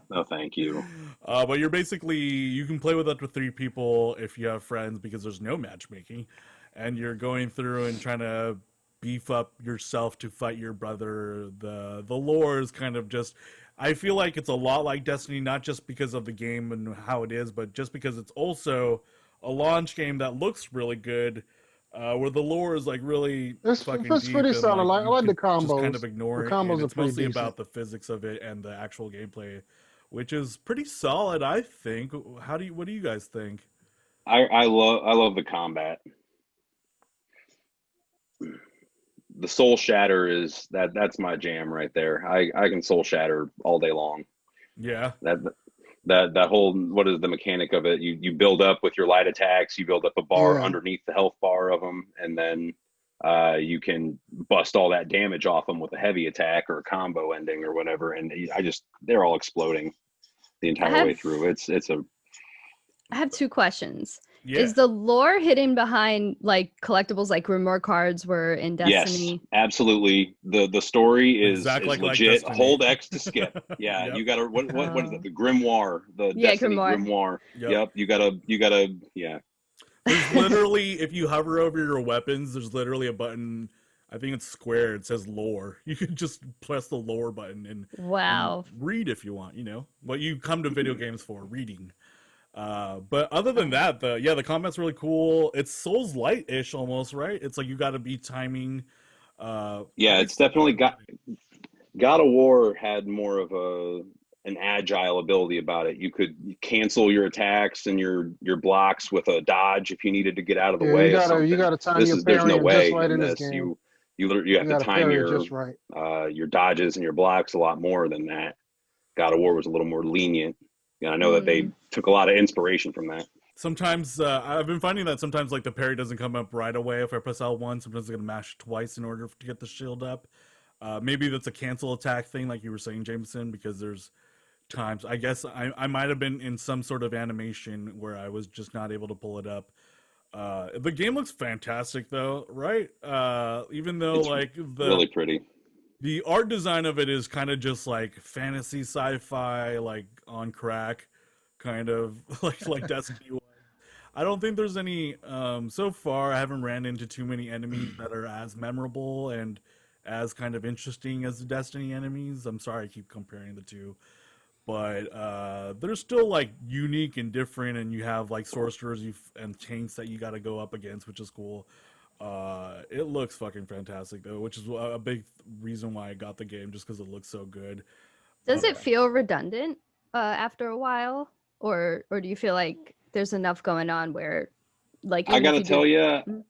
S5: No, thank you.
S1: But you can play with up to 3 people if you have friends because there's no matchmaking, and you're going through and trying to beef up yourself to fight your brother. The lore is kind of just, I feel like it's a lot like Destiny, not just because of the game and how it is, but just because it's also a launch game that looks really good, where the lore is like really fucking deep.
S4: Pretty solid. I like the combos.
S1: Just kind of ignore it.
S4: Combos
S1: It's
S4: are pretty
S1: mostly
S4: decent.
S1: about the physics of it and the actual gameplay, which is pretty solid, I think. What do you guys think?
S5: I love the combat. The soul shatter that's my jam right there. I can soul shatter all day long.
S1: Yeah.
S5: that whole, what is the mechanic of it? You build up with your light attacks. You build up a bar
S4: Yeah.
S5: underneath the health bar of them, and then you can bust all that damage off them with a heavy attack or a combo ending or whatever. And they're all exploding the entire way through.
S3: I have two questions.
S1: Yeah.
S3: Is the lore hidden behind like collectibles like Grimoire cards were in Destiny?
S5: Yes, absolutely. The story is
S1: Exactly like
S5: legit.
S1: Destiny.
S5: Hold X to skip. Yeah,
S1: Yep.
S5: you gotta what is it? The Grimoire, the
S3: Yeah,
S5: Destiny Grimoire.
S1: Yep.
S5: You gotta yeah.
S1: There's literally, if you hover over your weapons, there's literally a button. I think it's square. It says lore. You can just press the lore button and
S3: Wow.
S1: read if you want. You know what you come to video games for, reading. But other than that, the combat's really cool. It's Souls light-ish almost, right? It's like you got to be timing.
S5: It's definitely God of War had more of an agile ability about it. You could cancel your attacks and your blocks with a dodge if you needed to get out of the way.
S4: You gotta time your
S5: There's no
S4: parrying
S5: way
S4: just right in this
S5: this.
S4: game.
S5: You have to
S4: gotta
S5: time
S4: parry just right.
S5: your dodges and your blocks a lot more than that. God of War was a little more lenient. And I know that they took a lot of inspiration from that.
S1: Sometimes I've been finding that sometimes like the parry doesn't come up right away if I press L1. Sometimes I gotta mash twice in order to get the shield up. Maybe that's a cancel attack thing, like you were saying, Jameson, because there's times I guess I might have been in some sort of animation where I was just not able to pull it up. The game looks fantastic though, right? Even though
S5: It's
S1: like
S5: really pretty.
S1: The art design of it is kind of just like fantasy sci-fi, like on crack, kind of like Destiny was. I don't think there's any so far. I haven't ran into too many enemies that are as memorable and as kind of interesting as the Destiny enemies. I'm sorry I keep comparing the two, but they're still like unique and different. And you have like sorcerers and tanks that you got to go up against, which is cool. It looks fucking fantastic though, which is a big reason why I got the game, just because it looks so good.
S3: Does it feel redundant after a while, or do you feel like there's enough going on where, like,
S5: I gotta tell you,
S3: Mhm.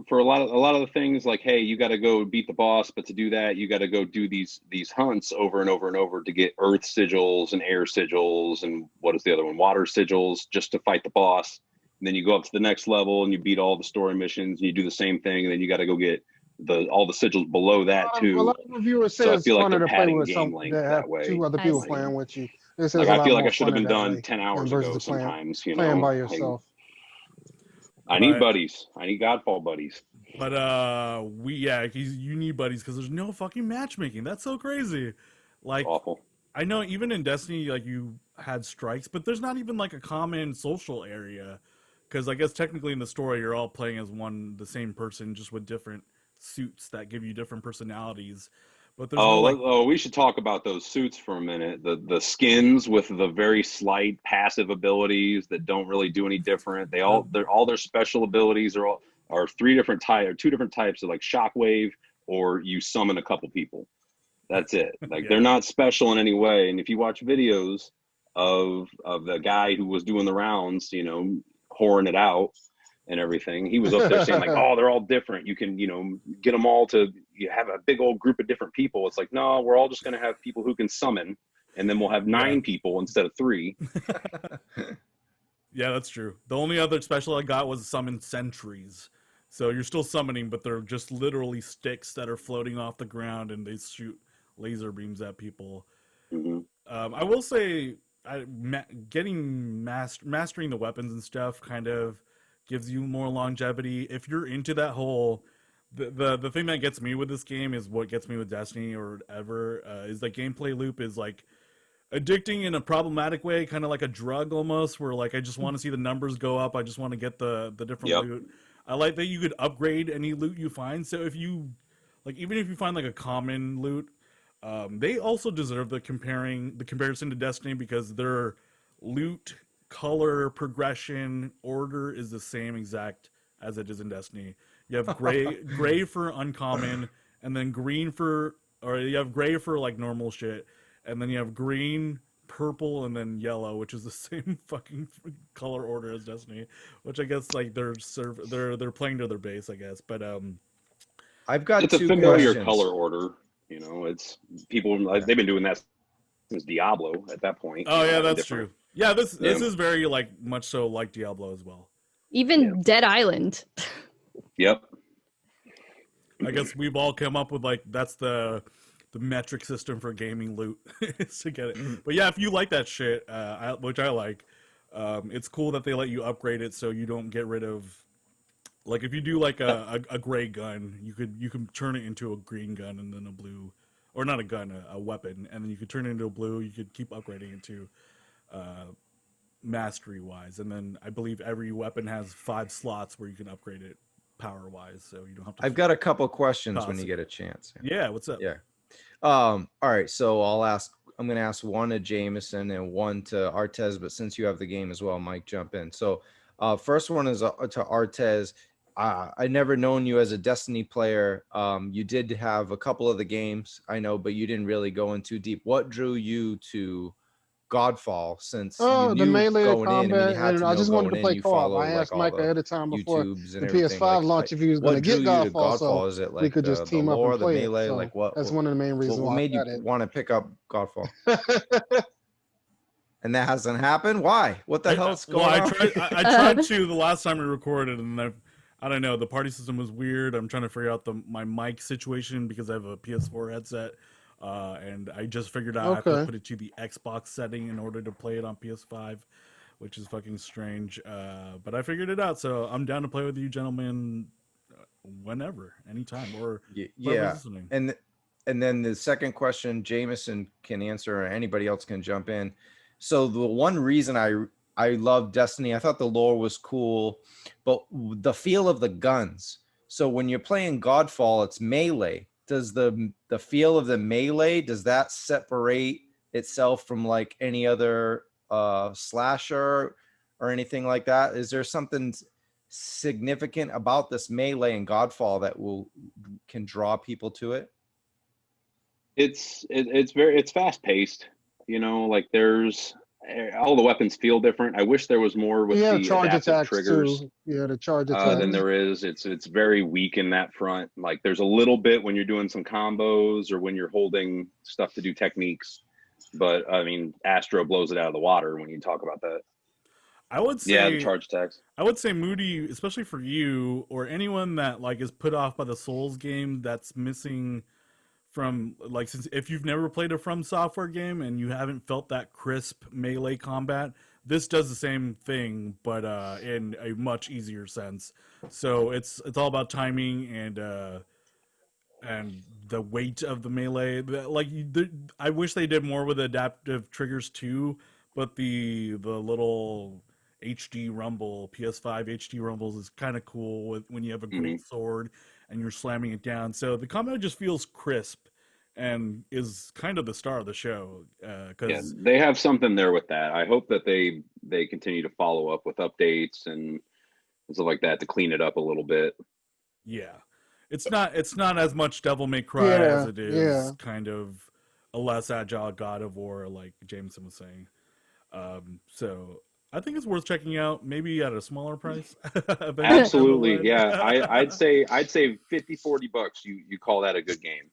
S5: for a lot of the things, like, hey, you got to go beat the boss, but to do that, you got to go do these hunts over and over and over to get earth sigils and air sigils and what is the other one, water sigils, just to fight the boss. And then you go up to the next level and you beat all the story missions and you do the same thing, and then you got to go get all the sigils below that
S4: A
S5: too.
S4: lot of reviewers say
S5: So I
S4: it's
S5: feel like
S4: funner
S5: they're
S4: to play
S5: padding
S4: with
S5: game
S4: some
S5: length
S4: that have
S5: that way.
S4: two other
S3: I
S4: people
S3: see.
S4: playing with you. This is
S5: Like,
S4: a
S5: I
S4: lot
S5: feel like
S4: more
S5: I should have
S4: funner
S5: been
S4: that
S5: done
S4: way
S5: 10 hours
S4: versus
S5: ago
S4: playing
S5: sometimes, you
S4: playing
S5: know.
S4: by yourself.
S5: I need buddies. I need Godfall buddies.
S1: But you need buddies because there's no fucking matchmaking. That's so crazy. Like,
S5: Awful.
S1: I know even in Destiny, like you had strikes, but there's not even like a common social area. Because I guess technically in the story, you're all playing as the same person, just with different suits that give you different personalities. But there's no like,
S5: We should talk about those suits for a minute. The skins with the very slight passive abilities that don't really do any different. All their special abilities are two different types of like shockwave, or you summon a couple people. That's it. Like
S1: Yeah.
S5: they're not special in any way. And if you watch videos of the guy who was doing the rounds, you know, whoring it out and everything, he was up there saying like, oh, they're all different. You can, you know, get them all you have a big old group of different people. It's like, no, we're all just going to have people who can summon, and then we'll have 9 people instead of 3.
S1: Yeah, that's true. The only other special I got was summon sentries. So you're still summoning, but they're just literally sticks that are floating off the ground, and they shoot laser beams at people.
S5: Mm-hmm.
S1: I will say, mastering the weapons and stuff kind of gives you more longevity. If you're into that whole, the thing that gets me with this game is what gets me with Destiny or ever is the gameplay loop is like addicting in a problematic way, kind of like a drug almost, where like I just want to see the numbers go up. I just want to get the different loot. I like that you could upgrade any loot you find. So if you like, even if you find like a common loot, they also deserve the comparison to Destiny, because their loot color progression order is the same exact as it is in Destiny. You have gray for uncommon, and then you have gray for like normal shit, and then you have green, purple, and then yellow, which is the same fucking color order as Destiny, which I guess like they're playing to their base, I guess. But
S2: I've got
S5: It's a
S2: two
S5: familiar
S2: questions.
S5: color order. You know, it's people, they've been doing that since Diablo at that point.
S1: oh yeah, that's true. Yeah, this
S5: Yeah.
S1: is very like much so like Diablo as well.
S3: Even Dead Island.
S5: Yep.
S1: I guess we've all come up with like that's the metric system for gaming loot is to get it. But yeah, if you like that shit, which I like, it's cool that they let you upgrade it so you don't get rid of. Like if you do like a gray gun, you can turn it into a green gun and then a blue, or not a gun, a weapon, and then you could turn it into a blue. You could keep upgrading it to mastery wise, and then I believe every weapon has 5 slots where you can upgrade it power wise, so you don't have to.
S2: I've got a couple questions when
S1: Toss
S2: you
S1: it.
S2: get a chance.
S1: Yeah, what's up?
S2: Yeah. All right. So I'm going to ask one to Jamison and one to Artez, but since you have the game as well, Mike, jump in. So first one is to Artez. I never known you as a Destiny player. You did have a couple of the games, I know, but you didn't really go in too deep. What drew you to Godfall, since you
S4: Oh, the
S2: knew
S4: melee
S2: going in? I mean,
S4: combat,
S2: you had
S4: and
S2: to
S4: I
S2: know
S4: just wanted
S2: going
S4: to
S2: in.
S4: play
S2: You
S4: co-op.
S2: follow
S4: I
S2: like
S4: asked
S2: all
S4: Mike
S2: the
S4: ahead of time before
S2: YouTubes and
S4: the
S2: everything.
S4: PS5
S2: Like,
S4: launch if he was going to
S2: what
S4: get
S2: drew you to
S4: Godfall, so
S2: Godfall? Is it
S4: we
S2: like
S4: could just
S2: the
S4: team up
S2: lore,
S4: and
S2: the
S4: play it.
S2: melee?
S4: So
S2: Like what?
S4: that's one of the main reasons
S2: What
S4: why
S2: made
S4: I
S2: you
S4: got
S2: want to pick up Godfall?
S4: it.
S2: And that hasn't happened. Why? What the hell's going on?
S1: I tried to the last time we recorded, and I don't know. The party system was weird. I'm trying to figure out my mic situation because I have a PS4 headset, and I just figured out I have to
S4: Okay.
S1: put it to the Xbox setting in order to play it on PS5, which is fucking strange. But I figured it out, so I'm down to play with you, gentlemen, whenever, anytime, or whoever's
S2: Yeah.
S1: listening.
S2: And then the second question, Jamison can answer, or anybody else can jump in. So the one reason I love Destiny, I thought the lore was cool, but the feel of the guns. So when you're playing Godfall, it's melee. Does the feel of the melee, does that separate itself from like any other slasher or anything like that? Is there something significant about this melee in Godfall that can draw people to it?
S5: It's fast paced. You know, like there's all the weapons feel different. I wish there was more with
S4: Yeah,
S5: the
S4: charge
S5: adaptive
S4: attacks
S5: triggers
S4: too. Yeah, the charge
S5: than
S4: attacks.
S5: there is. It's very weak in that front. Like there's a little bit when you're doing some combos or when you're holding stuff to do techniques, but I mean, Astro blows it out of the water when you talk about that.
S1: I would say,
S5: Yeah, the charge attacks.
S1: I would say, Moody, especially for you or anyone that like is put off by the Souls game, that's missing from like, since if you've never played a From Software game and you haven't felt that crisp melee combat, this does the same thing, but in a much easier sense. So it's all about timing and the weight of the melee. Like I wish they did more with adaptive triggers too, but the little HD rumble, PS5 HD rumbles is kind of cool with when you have a great sword and you're slamming it down. So the combat just feels crisp and is kind of the star of the show.
S5: Yeah, they have something there with that. I hope that they continue to follow up with updates and stuff like that to clean it up a little bit.
S1: Yeah, it's not as much Devil May Cry as it is kind of a less agile God of War, like Jameson was saying. So I think it's worth checking out, maybe at a smaller price.
S5: Absolutely, yeah. I'd say $50-$40. You call that a good game?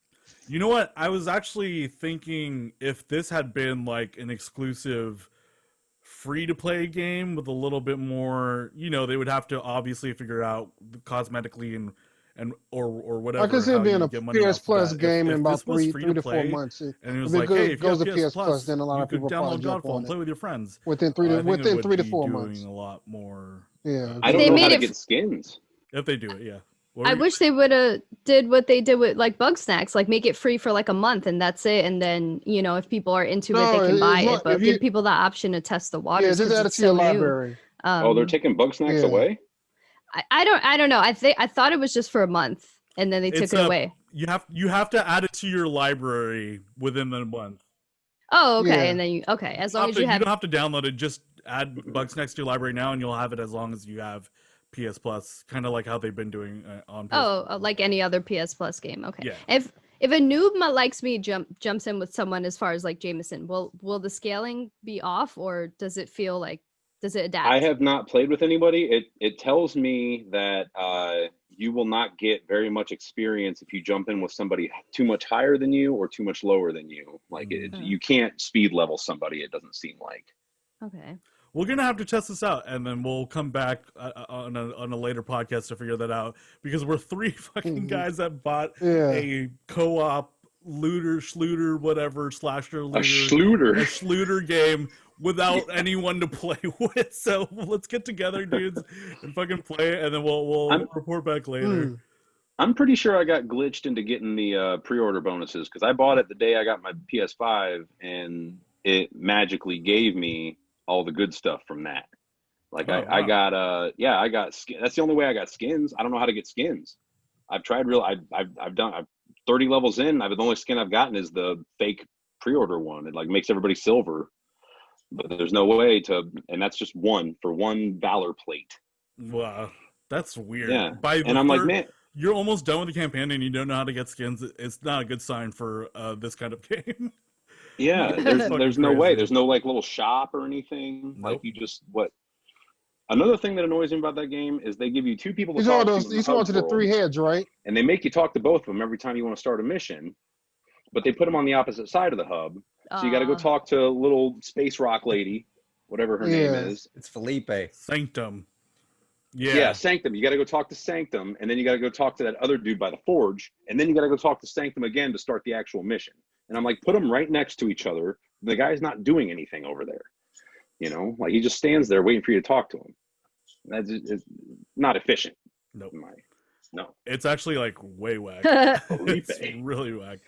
S1: You know what? I was actually thinking if this had been like an exclusive free-to-play game with a little bit more, they would have to obviously figure out cosmetically and or whatever.
S4: I could see it being a PS Plus game in about
S1: three
S4: three to 4 months.
S1: and it was
S4: if
S1: like,
S4: it
S1: hey, if you
S4: goes
S1: have
S4: to
S1: PS
S4: Plus, then a lot
S1: you
S4: of
S1: could
S4: people
S1: download
S4: probably jump
S1: Godfall
S4: on
S1: and
S4: it
S1: play with your friends.
S4: within three to 4 months.
S1: Doing a lot more.
S4: Yeah,
S5: I don't
S3: They
S5: know
S3: made
S5: how to
S3: it
S5: get skins.
S1: If they do it, yeah.
S3: I wish they would have did what they did with like Bug Snacks, like make it free for like a month and that's it. And then, if people are into it, they can buy it, but give people the option to test the waters.
S4: Yeah, just add it
S3: it's
S4: to your
S3: so new.
S4: library.
S5: They're taking Bug Snacks away?
S3: I don't know. I thought it was just for a month and then they took it away.
S1: You have to add it to your library within the month.
S3: Oh, okay.
S4: Yeah.
S3: And then as long as you have
S1: you don't have to download it, just add Bugs Next to your library now and you'll have it as long as you have PS Plus, kind of like how they've been doing on PS
S3: like any other PS Plus game. Okay.
S1: Yeah.
S3: If a noob likes me jumps in with someone as far as like Jamison, will the scaling be off or does it adapt?
S5: I have not played with anybody. It tells me that you will not get very much experience if you jump in with somebody too much higher than you or too much lower than you. Like you can't speed level somebody, it doesn't seem like.
S3: Okay.
S1: We're gonna have to test this out, and then we'll come back on a later podcast to figure that out, because we're three fucking guys that bought
S4: Yeah.
S1: a co-op looter, schluter, whatever, slasher,
S5: A
S1: looter,
S5: Schluter.
S1: a schluter game without anyone to play with. So let's get together, dudes, and fucking play it, and then we'll report back later.
S5: I'm pretty sure I got glitched into getting the pre-order bonuses, because I bought it the day I got my PS5, and it magically gave me all the good stuff from that. Like
S1: Oh,
S5: I
S1: wow.
S5: got I got skin. That's the only way I got skins. I don't know how to get skins. I've tried I've done 30 levels in. The only skin I've gotten is the fake pre-order one. It like makes everybody silver, but there's no way to, and that's just one for one Valor plate.
S1: Wow, that's weird.
S5: Yeah.
S1: By the
S5: And I'm like,
S1: third-
S5: man,
S1: you're almost done with the campaign and you don't know how to get skins. It's not a good sign for this kind of game.
S5: yeah,
S1: That's
S5: there's
S1: fucking
S5: no way.
S1: crazy.
S5: There's no like little shop or anything.
S1: Nope.
S5: Like you just what. Another thing that annoys me about that game is they give you two people to
S4: He's
S5: talk
S4: on
S5: to.
S4: those.
S5: in the
S4: He's on
S5: hub
S4: to the
S5: world,
S4: three heads, right?
S5: and they make you talk to both of them every time you want to start a mission. But they put them on the opposite side of the hub, so you got to go talk to little space rock lady, whatever her name
S4: Yeah.
S5: is.
S2: It's Felipe.
S1: Sanctum.
S5: Yeah,
S1: Yeah.
S5: Sanctum. You got to go talk to Sanctum, and then you got to go talk to that other dude by the forge, and then you got to go talk to Sanctum again to start the actual mission. And I'm like, put them right next to each other. The guy's not doing anything over there. You know, like he just stands there waiting for you to talk to him. That's it's not efficient.
S1: Nope.
S5: No.
S1: It's actually like way whack.
S5: Felipe.
S1: It's really whack.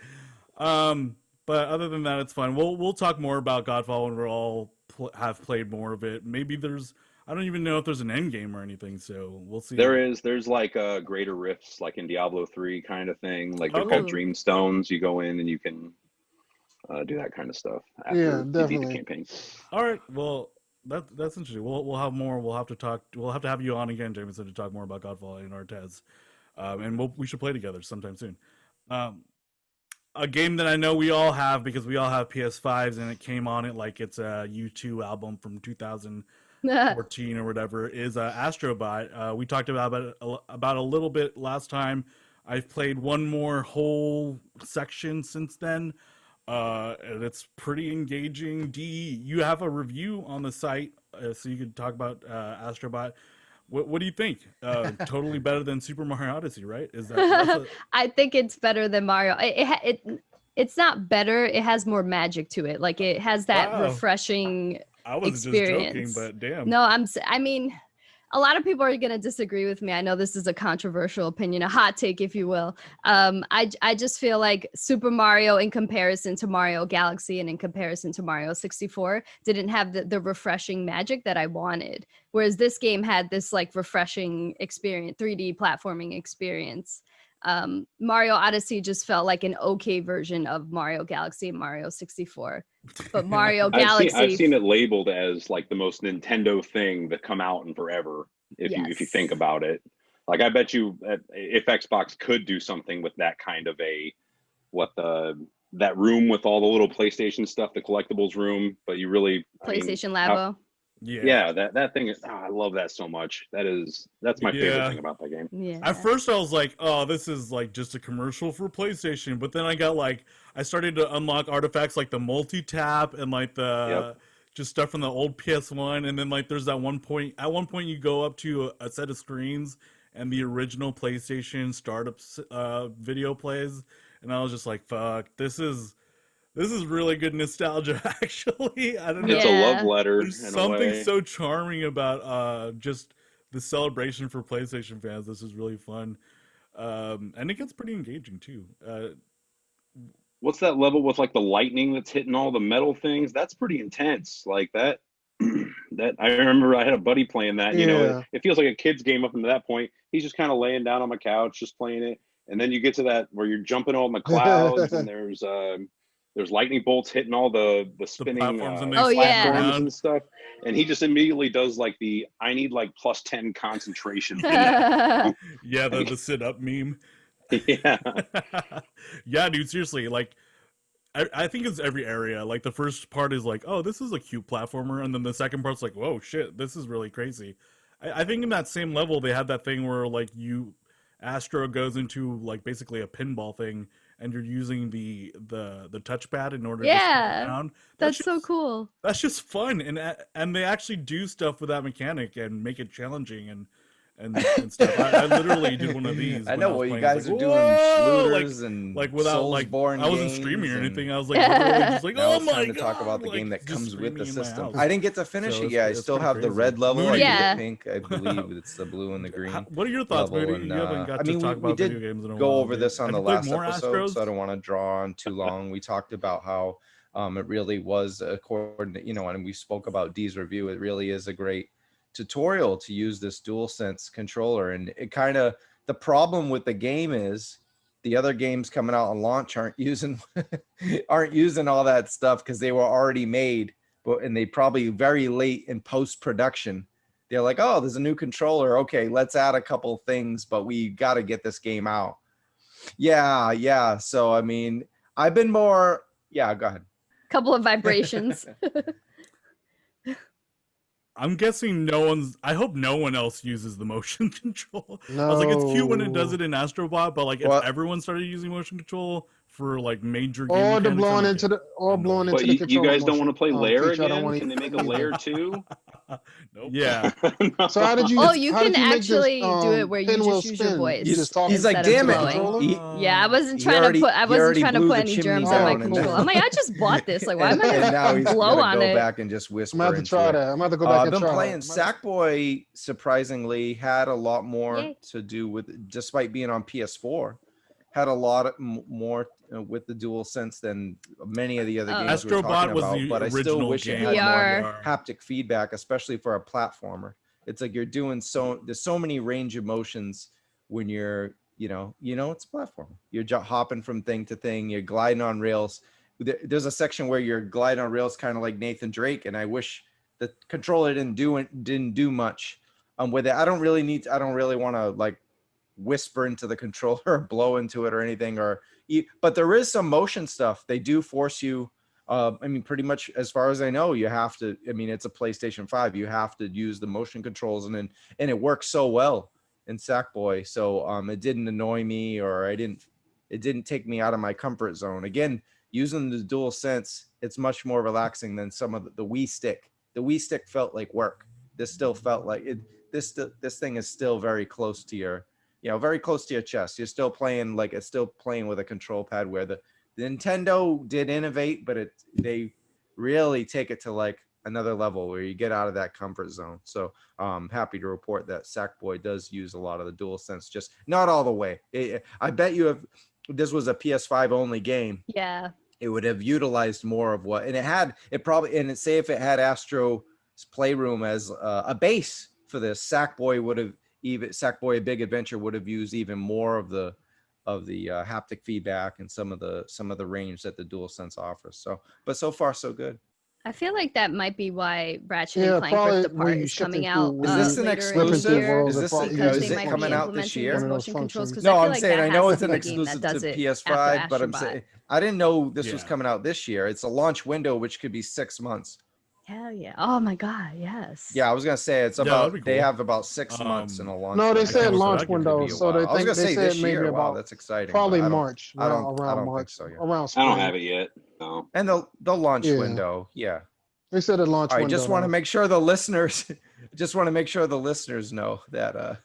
S1: But other than that, it's fine. We'll talk more about Godfall when we're all have played more of it. Maybe I don't even know if there's an end game or anything, so we'll see.
S5: There's like greater rifts, like in Diablo 3 kind of thing. Like they're
S1: Okay.
S5: called dream stones. You go in and you can do that kind of stuff after
S4: Yeah,
S5: you beat the
S4: definitely.
S5: campaign.
S1: All right. Well, that's interesting. We'll have more. We'll have to talk. We'll have to have you on again, Jamison, to talk more about Godfall and Artez. And we should play together sometime soon. A game that I know we all have, because we all have PS5s and it came on it like it's a U2 album from 2014 or whatever, is Astrobot. We talked about it a little bit last time. I've played one more whole section since then. And it's pretty engaging. D, you have a review on the site, so you could talk about Astrobot. What do you think? Totally better than Super Mario Odyssey, right? Is that?
S3: I think it's better than Mario. It's not better. It has more magic to it. Like it has that
S1: Wow.
S3: refreshing
S1: I was
S3: experience.
S1: just joking, but damn.
S3: No, I mean, a lot of people are going to disagree with me. I know this is a controversial opinion, a hot take, if you will. I just feel like Super Mario, in comparison to Mario Galaxy and in comparison to Mario 64, didn't have the refreshing magic that I wanted. Whereas this game had this like refreshing experience, 3D platforming experience. Mario Odyssey just felt like an okay version of Mario Galaxy and Mario 64. But Mario Galaxy,
S5: I've seen it labeled as like the most Nintendo thing that come out in forever. If you
S3: Yes.
S5: think about it, like I bet you if Xbox could do something with that kind of that room with all the little PlayStation stuff, the collectibles room, but you really
S3: PlayStation Labo.
S5: Yeah, that thing is. I love that so much. That's my favorite
S1: Yeah.
S5: thing about that game.
S3: Yeah.
S1: At first, I was like, "Oh, this is like just a commercial for PlayStation." But then I started to unlock artifacts like the multi-tap and like the just stuff from the old PS1. And then like there's that one point. At one point, you go up to a set of screens and the original PlayStation startup video plays, and I was just like, "Fuck, this is really good nostalgia." Actually, I don't know.
S5: It's a love
S3: Yeah.
S5: letter
S1: There's
S5: in a
S1: something
S5: way.
S1: so charming about just the celebration for PlayStation fans. This is really fun, and it gets pretty engaging too.
S5: What's that level with like the lightning that's hitting all the metal things? That's pretty intense. Like that. That I remember I had a buddy playing that. You know,
S4: Yeah.
S5: it feels like a kid's game up until that point. He's just kind of laying down on my couch, just playing it, and then you get to that where you're jumping on the clouds, and there's lightning bolts hitting all the spinning
S1: platforms and they
S3: Oh,
S1: spin
S3: yeah.
S5: platforms
S1: around.
S5: and stuff, and he just immediately does like I need like plus 10 concentration.
S1: Yeah, the sit up meme.
S5: Yeah.
S1: Yeah, dude, seriously, like I think it's every area. Like the first part is like, oh, this is a cute platformer, and then the second part's like, whoa, shit, this is really crazy. I think in that same level they had that thing where like Astro goes into like basically a pinball thing, and you're using the touchpad in order
S3: Yeah,
S1: to scroll around.
S3: That's so
S1: just,
S3: cool.
S1: That's just fun, and they actually do stuff with that mechanic and make it challenging and stuff. I literally did one of these.
S2: I know
S1: when I was
S2: what you
S1: playing.
S2: guys
S1: It's
S2: are
S1: doing,
S2: shooters and
S1: like without like
S2: Soulsborne
S1: I wasn't
S2: games
S1: streaming or
S2: and-
S1: anything. I was like literally just like,
S2: Now
S1: oh
S2: it's
S1: my
S2: time to
S1: god!
S2: talk about the
S1: like,
S2: game that
S1: just
S2: comes with the
S1: screaming in my
S2: system.
S1: house.
S2: I didn't get to finish
S1: So
S2: it
S1: it's-
S2: yet. I
S1: it's
S2: still
S1: pretty
S2: have the
S1: crazy.
S2: red level.
S1: Moody,
S2: I
S3: Yeah.
S2: the pink. I believe it's the blue and the green.
S1: What are your thoughts,
S2: level,
S1: Moody?
S2: and,
S1: You haven't got
S2: I mean,
S1: to talk
S2: we
S1: about video
S2: did
S1: games in a
S2: go
S1: while.
S2: over this on
S1: Have
S2: the
S1: you played
S2: last
S1: more
S2: episode,
S1: Astros?
S2: so I don't want to draw on too long. We talked about how it really was according, and we spoke about Dee's review. It really is a great tutorial to use this DualSense controller, and it kind of, the problem with the game is the other games coming out on launch aren't using all that stuff because they were already made, and they probably very late in post-production. They're like, oh, there's a new controller. Okay, let's add a couple things, but we got to get this game out. Yeah. So, I mean, I've been more, go ahead.
S3: Couple of vibrations.
S1: I'm guessing I hope no one else uses the motion control. I was like, it's cute when it does it in Astrobot, but like if everyone started using motion control for like major game
S4: Or the
S1: mechanics,
S4: blowing
S1: I'm like,
S4: into the blowing
S5: But
S4: into the
S5: you
S4: controller.
S5: guys don't want to play Lair
S4: feature, I don't
S5: again?
S4: wanna
S5: Can they make a
S4: either.
S5: Lair too?
S1: Nope. Yeah.
S4: So how did you?
S3: Oh, you
S4: how
S3: can
S4: did you make this,
S3: actually do it where you
S4: pinwheel
S3: just use your
S4: spin?
S3: voice.
S4: You just talk
S2: He's like,
S3: instead of
S2: damn it.
S3: blowing. Yeah, I wasn't
S2: He
S3: trying
S2: already-
S3: to put. I
S2: he
S3: wasn't
S2: already
S3: trying to
S2: blew
S3: put
S2: the
S3: any
S2: chimney
S3: germs on my
S4: down and
S3: controller.
S4: then-
S3: I'm like, I just bought this. Like, why am I
S2: and now
S3: gonna
S2: he's
S3: blow
S2: gonna
S3: on
S2: go
S3: it?
S2: back and just whisper.
S4: I'm gonna have to
S2: into
S4: try
S2: it.
S4: that. I'm gonna have to go back
S2: I've
S4: and
S2: been
S4: try
S2: playing
S4: that.
S2: Sackboy. Surprisingly, had a lot more
S3: Yay.
S2: to do with, despite being on PS4, had a lot more with the DualSense than many of the other games we were
S1: Astrobot
S2: talking
S1: was
S2: about.
S1: the
S2: But I still
S1: original
S2: wish it
S1: game.
S2: had
S3: VR.
S2: more haptic feedback, especially for a platformer. It's like you're doing there's so many range of motions when you're, it's a platform. You're hopping from thing to thing. You're gliding on rails. There's a section where you're gliding on rails, kind of like Nathan Drake, and I wish the controller didn't do much with it. I don't really want to like whisper into the controller or blow into it or anything, but there is some motion stuff. They do force you. I mean, pretty much as far as I know, you have to. I mean, it's a PlayStation 5. You have to use the motion controls, and it works so well in Sackboy. So it didn't annoy me, or it didn't take me out of my comfort zone. Again, using the DualSense, it's much more relaxing than some of the Wii Stick. The Wii Stick felt like work. This still felt like it. This thing is still very close to your, very close to your chest. You're still playing it's still playing with a control pad, where the Nintendo did innovate, but they really take it to like another level where you get out of that comfort zone. So I'm happy to report that Sackboy does use a lot of the DualSense, just not all the way. I bet you if this was a PS5 only game,
S3: Yeah.
S2: it would have utilized more of what, and say if it had Astro's Playroom as a base for this, Sackboy A Big Adventure would have used even more of the haptic feedback and some of the range that the DualSense offers. So, but so far so good.
S3: I feel like that might be why Ratchet
S4: Yeah,
S3: and Clank
S4: probably
S3: Rift
S4: when
S3: Apart
S4: you
S3: is
S4: shift
S3: coming
S4: into-
S3: out.
S4: when
S2: Is this an
S3: later in the
S2: exclusive?
S3: year,
S2: Is this
S4: probably-
S3: because
S2: is
S3: they
S2: it
S3: might
S2: coming
S3: be
S2: out this
S3: implementing
S2: year?
S3: these
S4: One of those
S3: motion controls.
S4: functions.
S3: Because I
S2: No,
S3: feel
S2: I'm
S3: like
S2: saying
S3: that
S2: I know
S3: has
S2: it's
S3: to
S2: an
S3: be a game
S2: exclusive
S3: that does
S2: to
S3: it
S2: PS5,
S3: after
S2: but I'm
S3: Astrobot.
S2: saying I didn't know this was
S1: Yeah.
S2: coming out this year. It's a launch window, which could be 6 months.
S3: Hell yeah! Oh my god, yes.
S2: Yeah, I was gonna say it's
S1: Yeah,
S2: about
S1: that'd be
S2: they
S1: cool.
S2: have about 6 months in a launch.
S4: No, they
S2: window.
S4: said
S1: can't
S4: launch
S1: wait for that game to
S4: window,
S2: Be a
S4: so
S2: while.
S4: they
S2: I was
S4: think
S2: gonna
S4: they
S2: say
S4: said
S2: this
S4: maybe
S2: year. Wow,
S4: about
S2: that's exciting.
S4: probably
S2: but I don't-
S4: March.
S2: I don't
S4: around
S2: think
S4: March,
S2: so, yeah.
S4: around
S5: I
S4: spring.
S5: don't have it yet. No.
S2: And the launch
S4: Yeah.
S2: window, yeah.
S4: They said a launch
S2: All right,
S4: window.
S2: just want to
S4: though.
S2: make sure the listeners know that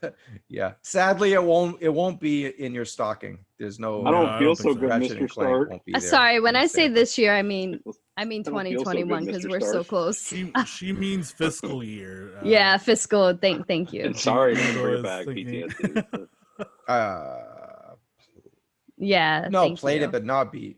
S2: yeah. Sadly it won't be in your stocking. There's no
S5: I don't
S1: I
S5: feel
S1: don't
S5: so
S1: think so.
S5: good,
S2: Ratchet
S5: Mr.
S2: and Clank
S5: Stark.
S2: won't be there.
S3: Sorry, when I say
S2: Understand.
S3: this year, I mean
S5: don't feel so
S3: 2021
S5: good,
S3: because
S5: Mr.
S3: we're so
S5: Stark.
S3: close.
S1: She means fiscal year.
S3: Yeah, fiscal. Thank you.
S5: And sorry to
S1: That's what I
S5: bring it
S1: was
S5: back,
S1: thinking.
S5: PTSD.
S3: Yeah.
S2: No,
S3: thank
S2: played
S3: you.
S2: it but not beat.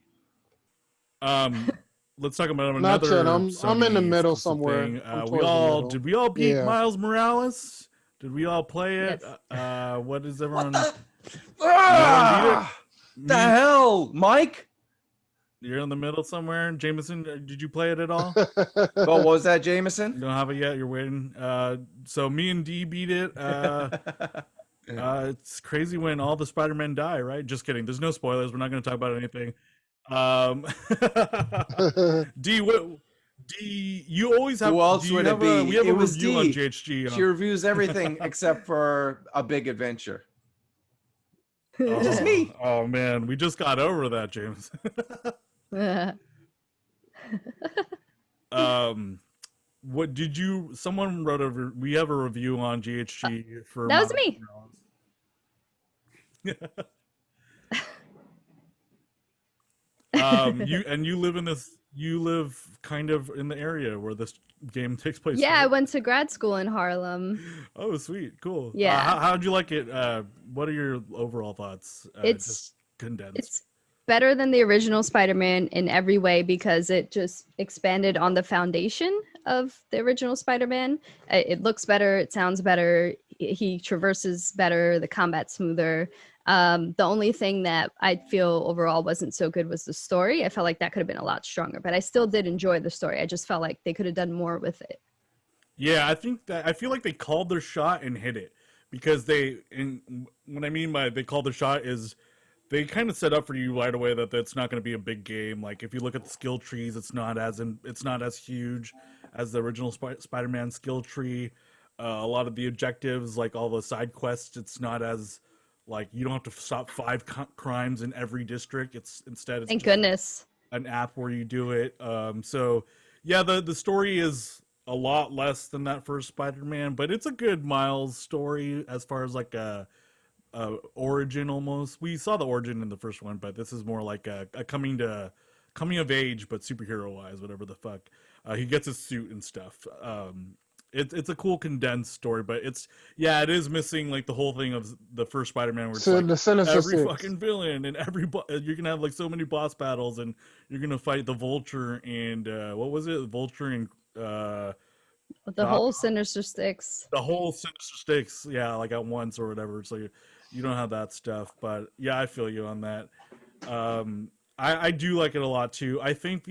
S1: Let's talk about
S4: Not
S1: another.
S4: yet. I'm in the
S1: Sony
S4: middle
S1: exclusive
S4: somewhere.
S1: thing.
S4: I'm
S1: We
S4: towards the
S1: all
S4: middle.
S1: did we all beat
S4: Yeah.
S1: Miles Morales? Did we all play it?
S3: Yes.
S1: What is everyone?
S2: Ah, the
S1: Me-
S2: hell, Mike?
S1: You're in the middle somewhere. Jamison, did you play it at all?
S2: Oh, what was that,
S1: You
S2: Jamison?
S1: don't have it yet. You're waiting. So me and D beat it. It's crazy when all the Spider-Men die, right? Just kidding. There's no spoilers. We're not going to talk about anything. D, you always have.
S2: Who else
S1: do you
S2: would it
S1: have
S2: be?
S1: We have
S2: It
S1: a
S2: was
S1: review on
S2: D.
S1: GHG.
S2: She reviews everything except for A Big Adventure.
S1: Oh,
S6: me.
S1: oh man, we just got over that, James. What did you? Someone wrote we have a review on GHG for
S3: That was
S1: Miles
S3: me.
S1: Morales. You live kind of in the area where this game takes place.
S3: Yeah, I
S1: right?
S3: went to grad school in Harlem.
S1: Oh, sweet, cool.
S3: Yeah.
S1: How'd you like it? What are your overall thoughts?
S3: It's
S1: Just condensed.
S3: It's better than the original Spider-Man in every way because it just expanded on the foundation of the original Spider-Man. It looks better, it sounds better, he traverses better, the combat's smoother. The only thing that I feel overall wasn't so good was the story. I felt like that could have been a lot stronger, but I still did enjoy the story. I just felt like they could have done more with it.
S1: Yeah, I feel like they called their shot and hit it because what I mean by they called their shot is they kind of set up for you right away that that's not going to be a big game. Like if you look at the skill trees, it's not as huge as the original Spider-Man skill tree. A lot of the objectives, like all the side quests, it's not as like you don't have to stop 5 crimes in every district. Instead,
S3: Thank goodness.
S1: an app where you do it. So yeah, the story is a lot less than that first Spider-Man, but it's a good Miles story as far as like a origin almost. We saw the origin in the first one, but this is more like a coming of age, but superhero wise, whatever the fuck. He gets his suit and stuff. It's a cool condensed story, but it is missing like the whole thing of the first Spider-Man where it's
S4: So
S1: like
S4: the Sinister
S1: every
S4: Six.
S1: fucking villain and you're gonna have like so many boss battles and you're gonna fight the Vulture and what was it? Vulture and
S3: The whole Sinister Six.
S1: the whole Sinister Six, yeah, like at once or whatever. So you don't have that stuff, but yeah, I feel you on that. I do like it a lot too. I think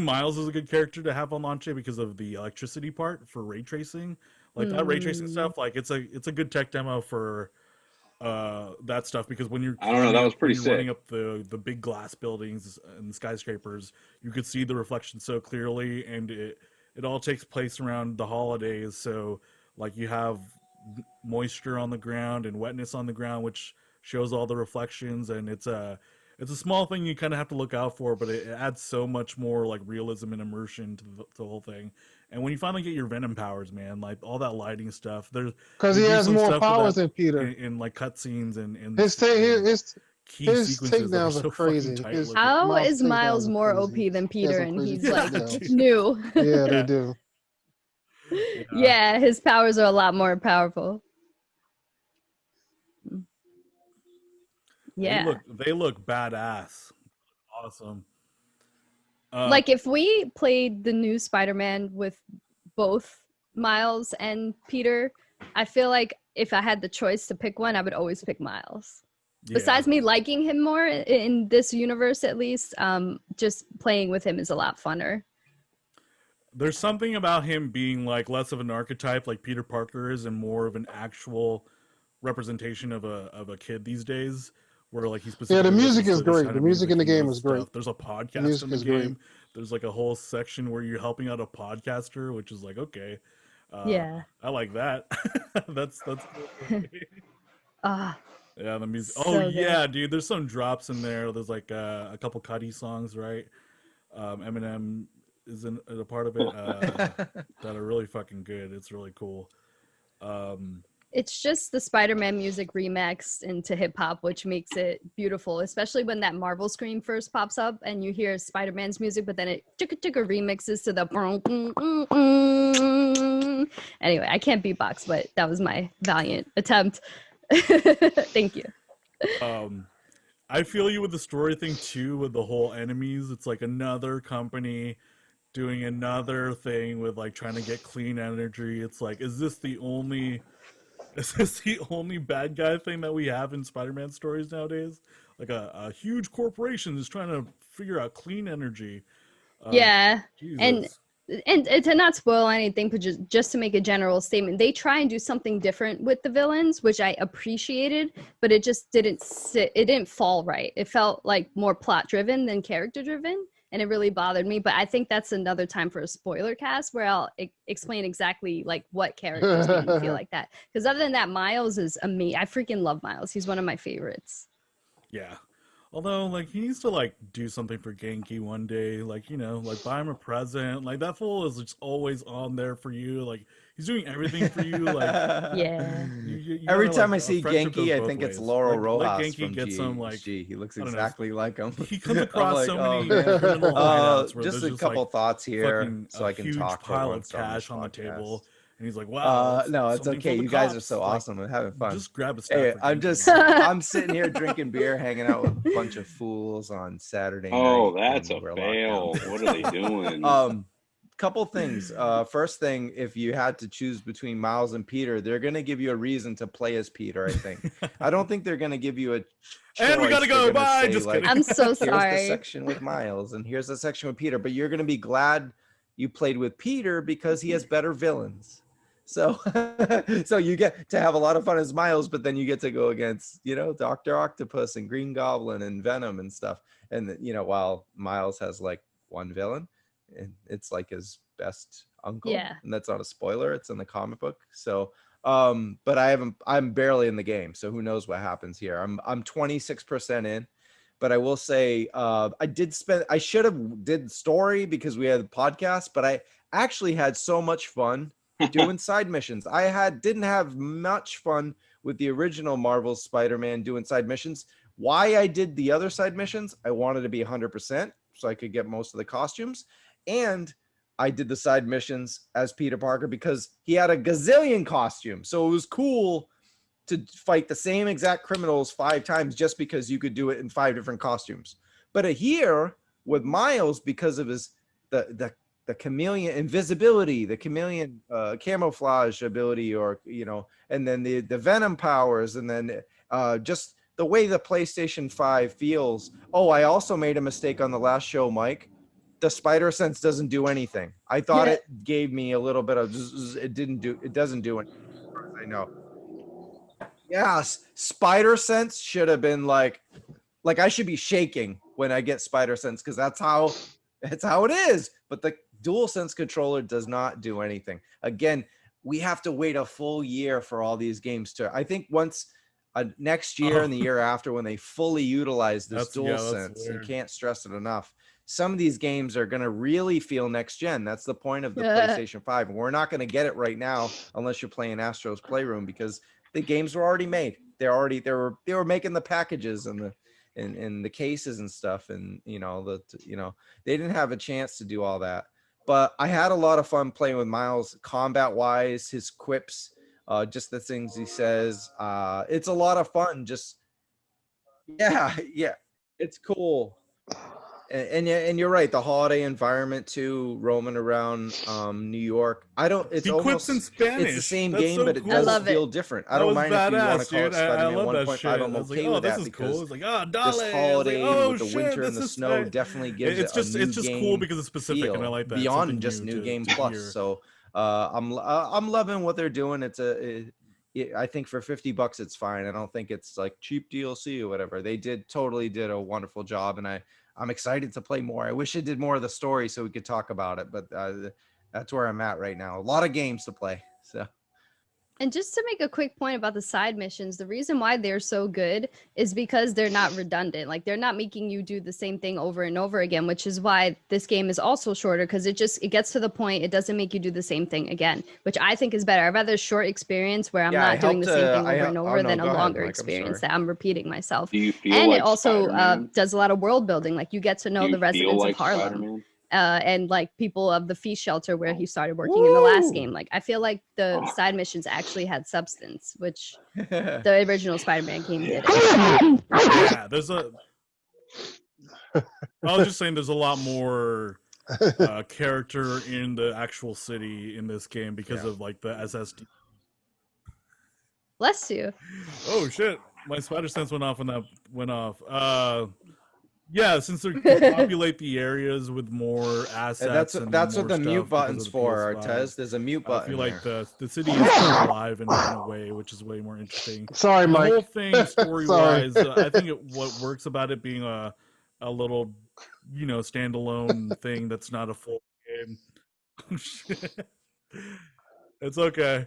S1: Miles is a good character to have on launch day because of the electricity part for ray tracing, like that ray tracing stuff. Like it's a good tech demo for that stuff because when you're
S5: I don't know, that was pretty sick.
S1: running up the big glass buildings and skyscrapers, you could see the reflection so clearly, and it all takes place around the holidays. So like you have moisture on the ground and wetness on the ground, which shows all the reflections, and it's a small thing you kind of have to look out for, but it adds so much more like realism and immersion to the whole thing. And when you finally get your Venom powers, man, like all that lighting stuff,
S4: Because he has more powers than Peter.
S1: in like cutscenes and
S4: His
S1: key
S4: his
S1: sequences that
S4: takedowns are
S1: so
S4: crazy.
S1: fucking tight
S4: His-
S1: looking.
S3: How
S4: Miles
S3: is Miles
S4: takedowns are
S3: more
S4: crazy.
S3: OP than Peter
S4: some
S3: and
S4: crazy
S3: he's like
S4: takedowns.
S3: new?
S4: Yeah, they do.
S3: Yeah, his powers are a lot more powerful. Yeah.
S1: They look badass. Awesome.
S3: Like if we played the new Spider-Man with both Miles and Peter, I feel like if I had the choice to pick one, I would always pick Miles.
S1: Yeah.
S3: Besides me liking him more in this universe, at least, just playing with him is a lot funner.
S1: There's something about him being like less of an archetype like Peter Parker is and more of an actual representation of a kid these days where like he's
S4: Yeah, the
S1: specifically
S4: music
S1: listens
S4: is
S1: to this
S4: great.
S1: kind
S4: The
S1: of
S4: music in the
S1: he
S4: game
S1: knows
S4: is great.
S1: stuff. There's a podcast
S4: music
S1: in the
S4: is great.
S1: game. There's like a whole section where you're helping out a podcaster, which is like okay.
S3: Yeah.
S1: I like that. that's cool.
S3: Ah,
S1: Yeah, the music.
S3: So
S1: Oh
S3: good.
S1: yeah, dude. There's some drops in there. There's like a couple Cudi songs, right? Eminem is a part of it that are really fucking good. It's really cool.
S3: it's just the Spider-Man music remixed into hip hop, which makes it beautiful, especially when that Marvel screen first pops up and you hear Spider-Man's music, but then it remixes to the. Anyway, I can't beatbox, but that was my valiant attempt. Thank you.
S1: I feel you with the story thing too, with the whole enemies. It's like another company doing another thing with like trying to get clean energy. It's like, is this the only bad guy thing that we have in Spider-Man stories nowadays? Like a huge corporation is trying to figure out clean energy.
S3: Yeah.
S1: Jesus.
S3: And to not spoil anything, but just to make a general statement, they try and do something different with the villains, which I appreciated, but it just didn't fall right. It felt like more plot driven than character driven. and it really bothered me. But I think that's another time for a spoiler cast where I'll explain exactly like what characters made me feel like that. Because other than that, Miles is amazing. I freaking love Miles. He's one of my favorites.
S1: Yeah. Although, like, he needs to, like, do something for Genki one day. Like, you know, like, buy him a present. Like, that fool is just always on there for you. Like, he's doing everything for you. Like,
S3: Yeah.
S1: you
S2: Every
S1: gotta,
S2: time
S1: like,
S2: I see
S1: friendship goes
S2: Genki, I
S1: both
S2: think it's
S1: ways.
S2: Laurel
S1: Let
S2: Rojas
S1: Genki
S2: from
S1: get some, like,
S2: GHG. He looks
S1: I don't know.
S2: exactly like him.
S1: He comes
S2: I'm
S1: across
S2: like,
S1: so
S2: oh,
S1: many
S2: man.
S1: criminal hideouts where
S2: Just
S1: there's
S2: a couple
S1: like,
S2: thoughts here
S1: fucking
S2: so I can
S1: huge
S2: talk for
S1: pile of
S2: once on this
S1: cash on the
S2: podcast.
S1: table. And he's like, wow,
S2: No, it's
S1: something
S2: okay.
S1: for the
S2: You guys are
S1: cops.
S2: so
S1: Like,
S2: awesome. I'm having fun.
S1: just grab a staff
S2: Hey,
S1: for
S2: I'm
S1: Genki.
S2: just I'm sitting here drinking beer, hanging out with a bunch of fools on Saturday
S5: Oh,
S2: night.
S5: that's a
S2: and we're locked
S5: fail.
S2: down.
S5: What are they doing?
S2: Couple things. First thing, if you had to choose between Miles and Peter, they're gonna give you a reason to play as Peter. I think. I don't think they're gonna give you a
S1: And we gotta
S2: choice.
S1: go.
S2: They're gonna
S1: Bye.
S2: say,
S1: Just
S2: like,
S1: kidding.
S3: I'm so
S2: here's the
S3: sorry.
S2: section with Miles, and here's the section with Peter. But you're gonna be glad you played with Peter because he has better villains. So, so you get to have a lot of fun as Miles, but then you get to go against, you know, Dr. Octopus and Green Goblin and Venom and stuff. And you know, while Miles has like one villain, and it's like his best uncle.
S3: Yeah.
S2: And that's not a spoiler. It's in the comic book. So, but I'm barely in the game, so who knows what happens here. I'm 26% in. But I will say, I should have did story because we had a podcast, but I actually had so much fun doing side missions. Didn't have much fun with the original Marvel Spider-Man doing side missions. Why I did the other side missions, I wanted to be 100% so I could get most of the costumes. And I did the side missions as Peter Parker because he had a gazillion costumes. So it was cool to fight the same exact criminals 5 times just because you could do it in 5 different costumes. But here with Miles, because of his the chameleon invisibility, the chameleon camouflage ability, or you know, and then the Venom powers, and then just the way the PlayStation 5 feels. Oh, I also made a mistake on the last show, Mike. The spider sense doesn't do anything. I thought it gave me a little bit of it doesn't do anything, as far as I know. Yes, spider sense should have been like I should be shaking when I get spider sense because that's how it is. But the dual sense controller does not do anything. Again, we have to wait a full year for all these games to. I think once next year and the year after, when they fully utilize this dual sense, you can't stress it enough. Some of these games are going to really feel next gen. That's the point of the PlayStation 5. And we're not going to get it right now unless you're playing Astro's Playroom because the games were already made. They were making the packages and the cases and stuff, and you know they didn't have a chance to do all that. But I had a lot of fun playing with Miles, combat wise, his quips, just the things he says. It's a lot of fun. Just yeah, it's cool. And you're right. The holiday environment too, roaming around New York. It's
S1: he
S2: almost
S1: quips in Spanish.
S2: It's the same
S1: That's
S2: game,
S1: so
S2: but it
S1: cool.
S2: does
S3: love
S2: feel different. I
S1: That
S2: don't
S1: was
S2: mind if you want to
S1: badass,
S2: call it
S1: dude. I
S2: Spider-Man
S1: love that
S2: 1.5.
S1: shit.
S2: I'm
S1: I was
S2: okay
S1: like,
S2: with
S1: this
S2: that
S1: is
S2: because
S1: cool. It's like, dale.
S2: this holiday
S1: like,
S2: with the
S1: shit,
S2: winter and the
S1: this is
S2: snow
S1: tight.
S2: definitely gives
S1: It's
S2: it a new
S1: just
S2: game
S1: cool because it's specific,
S2: feel
S1: and I like that.
S2: beyond
S1: Something
S2: just
S1: new
S2: New
S1: to
S2: Game Plus.
S1: hear.
S2: So I'm loving what they're doing. I think for $50 it's fine. I don't think it's like cheap DLC or whatever. They totally did a wonderful job, and I'm excited to play more. I wish it did more of the story so we could talk about it, but that's where I'm at right now. A lot of games to play. So.
S3: And just to make a quick point about the side missions, the reason why they're so good is because they're not redundant. Like they're not making you do the same thing over and over again, which is why this game is also shorter because it gets to the point. It doesn't make you do the same thing again, which I think is better. I'd rather a short experience where I'm not doing the same thing over and over than a longer experience that I'm repeating myself.
S5: Do you feel
S3: And
S5: like
S3: it also
S5: Spider-Man?
S3: does a lot of world building. Like you get to know
S5: Do you
S3: the residents
S5: feel like
S3: of Harlem.
S5: Spider-Man?
S3: And like people of the Fee Shelter where he started working in the last game. Like I feel like the side missions actually had substance, which the original Spider-Man game did.
S1: Yeah, I was just saying there's a lot more character in the actual city in this game because of like the SSD.
S3: Bless you.
S1: Oh shit, my spider sense went off when that went off. Yeah, since they populate the areas with more assets.
S2: That's what the mute button's for, Artez. There's a mute button.
S1: I feel like the city is still alive in a way, which is way more interesting.
S4: Sorry,
S1: the
S4: Mike.
S1: whole thing, story-wise, I think what works about it being a little, standalone thing that's not a full game. Oh, shit. It's okay.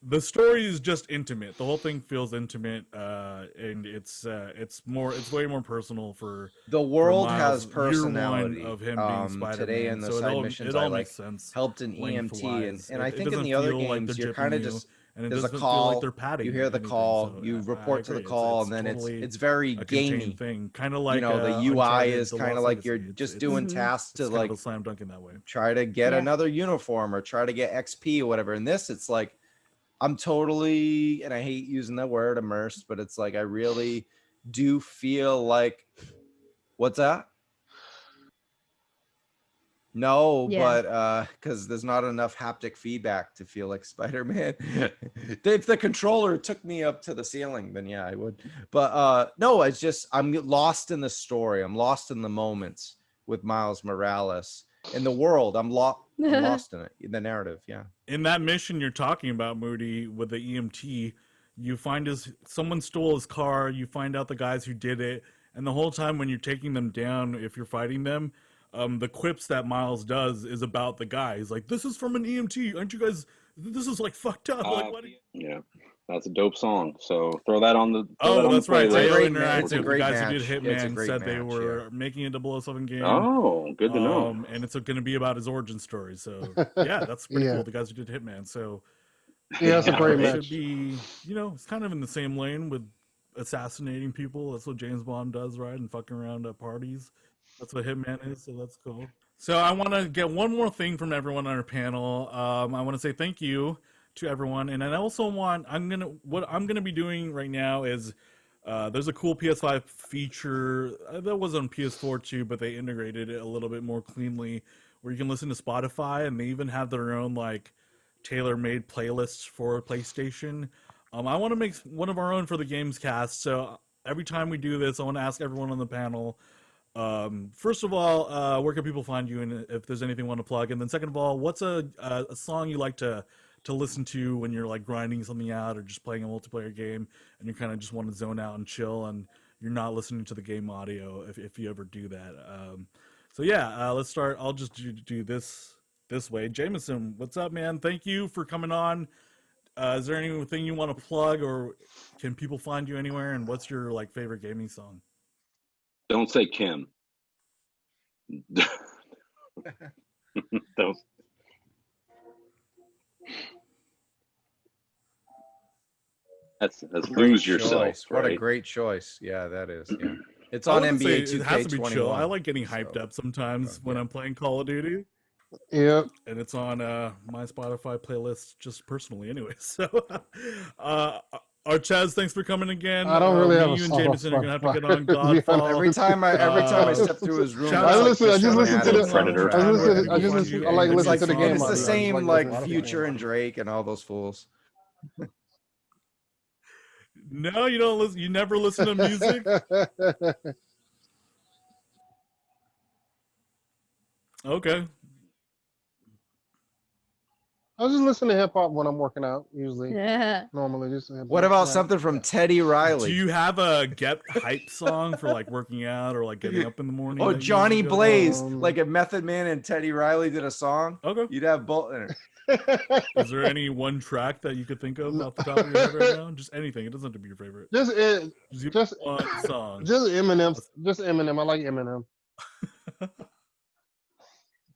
S1: The story is just intimate. The whole thing feels intimate, and it's way more personal for
S2: The world
S1: Miles,
S2: has
S1: year one
S2: personality.
S1: of him being Spider-Man.
S2: Today in the
S1: So
S2: side missions,
S1: it all
S2: I
S1: makes sense.
S2: helped an EMT,
S1: lengthwise.
S2: and I
S1: It
S2: think in
S1: doesn't
S2: the other
S1: feel like
S2: games
S1: they're
S2: you're kind of
S1: gypping you,
S2: just
S1: and it
S2: there's a
S1: doesn't feel like they're
S2: call.
S1: padding
S2: You hear the
S1: anything,
S2: call,
S1: so
S2: you
S1: I
S2: report to the
S1: agree.
S2: call,
S1: It's
S2: and then
S1: totally
S2: it's very
S1: a contained
S2: gamey.
S1: thing, kind of like
S2: The UI
S1: Uncharted,
S2: is
S1: The
S2: kind of
S1: Lost
S2: like you're
S1: Legacy.
S2: just
S1: It's
S2: doing tasks to
S1: kind
S2: like
S1: of a slam dunk in that way.
S2: try to get
S3: Yeah.
S2: another uniform or try to get XP or whatever. In this, it's like I'm totally, and I hate using the word immersed, but it's like I really do feel like, what's that? No,
S3: Yeah.
S2: but because there's not enough haptic feedback to feel like Spider-Man. If the controller took me up to the ceiling, then yeah, I would. But no, it's just I'm lost in the story. I'm lost in the moments with Miles Morales. In the world, I'm lost in it, in the narrative. Yeah.
S1: In that mission you're talking about, Moody, with the EMT, you find someone stole his car. You find out the guys who did it, and the whole time when you're taking them down, if you're fighting them, the quips that Miles does is about the guys. Like, this is from an EMT. Aren't you guys? This is like fucked up.
S5: Yeah, that's a dope song. So throw that on the.
S1: That's right.
S2: It's a
S1: IO
S2: great
S1: Interactive,
S2: it's a
S1: the
S2: great
S1: guys
S2: match.
S1: who did
S2: It's a
S1: Hitman,
S2: great
S1: said they
S2: match,
S1: were making a 007 game.
S5: Oh, good to know.
S1: And it's going to be about his origin story. So yeah, that's pretty
S4: Yeah.
S1: cool. The guys who did Hitman. So
S4: Yeah, that's a great
S1: it
S4: match.
S1: should be, it's kind of in the same lane with assassinating people. That's what James Bond does, right? And fucking around at parties. That's what Hitman is. So that's cool. So I want to get one more thing from everyone on our panel. I want to say thank you to everyone, and I also what I'm gonna be doing right now is there's a cool PS5 feature that was on PS4 too, but they integrated it a little bit more cleanly, where you can listen to Spotify, and they even have their own like tailor-made playlists for PlayStation. I want to make one of our own for the GamesCast. So every time we do this, I want to ask everyone on the panel. First of all, where can people find you, and if there's anything you want to plug? And then second of all, what's a song you like to listen to when you're like grinding something out or just playing a multiplayer game and you kind of just want to zone out and chill and you're not listening to the game audio, if you ever do that. So yeah, let's start. I'll just do this way. Jamison, what's up, man? Thank you for coming on. Is there anything you want to plug, or can people find you anywhere? And what's your like favorite gaming song?
S5: Don't say Kim. Don't. That's lose yourself.
S2: Choice. What
S5: right?
S2: a great choice. Yeah, that is. Yeah. It's
S1: I
S2: on
S1: wouldn't say
S2: NBA 2K21.
S1: it has to be chill. I like getting hyped up sometimes when
S2: yeah.
S1: I'm playing Call of Duty.
S4: Yep.
S1: And it's on my Spotify playlist just personally anyway. So Artez, thanks for coming again.
S4: I don't really have a
S1: you and
S4: song
S1: Jamison are gonna have to get on
S4: Spotify.
S1: Godfall.
S2: Every time I step through his room,
S1: shout
S4: I
S1: out-
S4: listen. I just listen to the
S5: Predator.
S4: I listen. I
S1: People
S4: just
S1: find
S4: listen.
S1: you,
S4: I like
S1: and
S4: listening
S1: it's
S4: to the
S1: like
S4: game.
S2: it's the
S4: audio. I just
S2: same
S4: like
S2: like
S4: listening to the
S2: Future
S4: game.
S2: and Drake and all those fools.
S1: No, you don't listen. You never listen to music. Okay.
S4: I just listen to hip hop when I'm working out. Usually,
S3: Yeah.
S4: normally, just hip-hop.
S2: What about
S4: Like,
S2: something from
S4: yeah.
S2: Teddy
S1: Do
S2: Riley?
S1: you have a get hype song for like working out or like getting up in the morning?
S2: Oh,
S1: that you
S2: Johnny
S1: usually go to?
S2: Blaze. Like if Method Man and Teddy Riley did a song,
S1: Okay.
S2: you'd have both in it.
S1: Is there any one track that you could think of off the top of your head right now? Just anything. It doesn't have to be your favorite.
S4: Just
S1: give
S4: just-
S1: one song.
S4: just Eminem. Just Eminem. I like Eminem.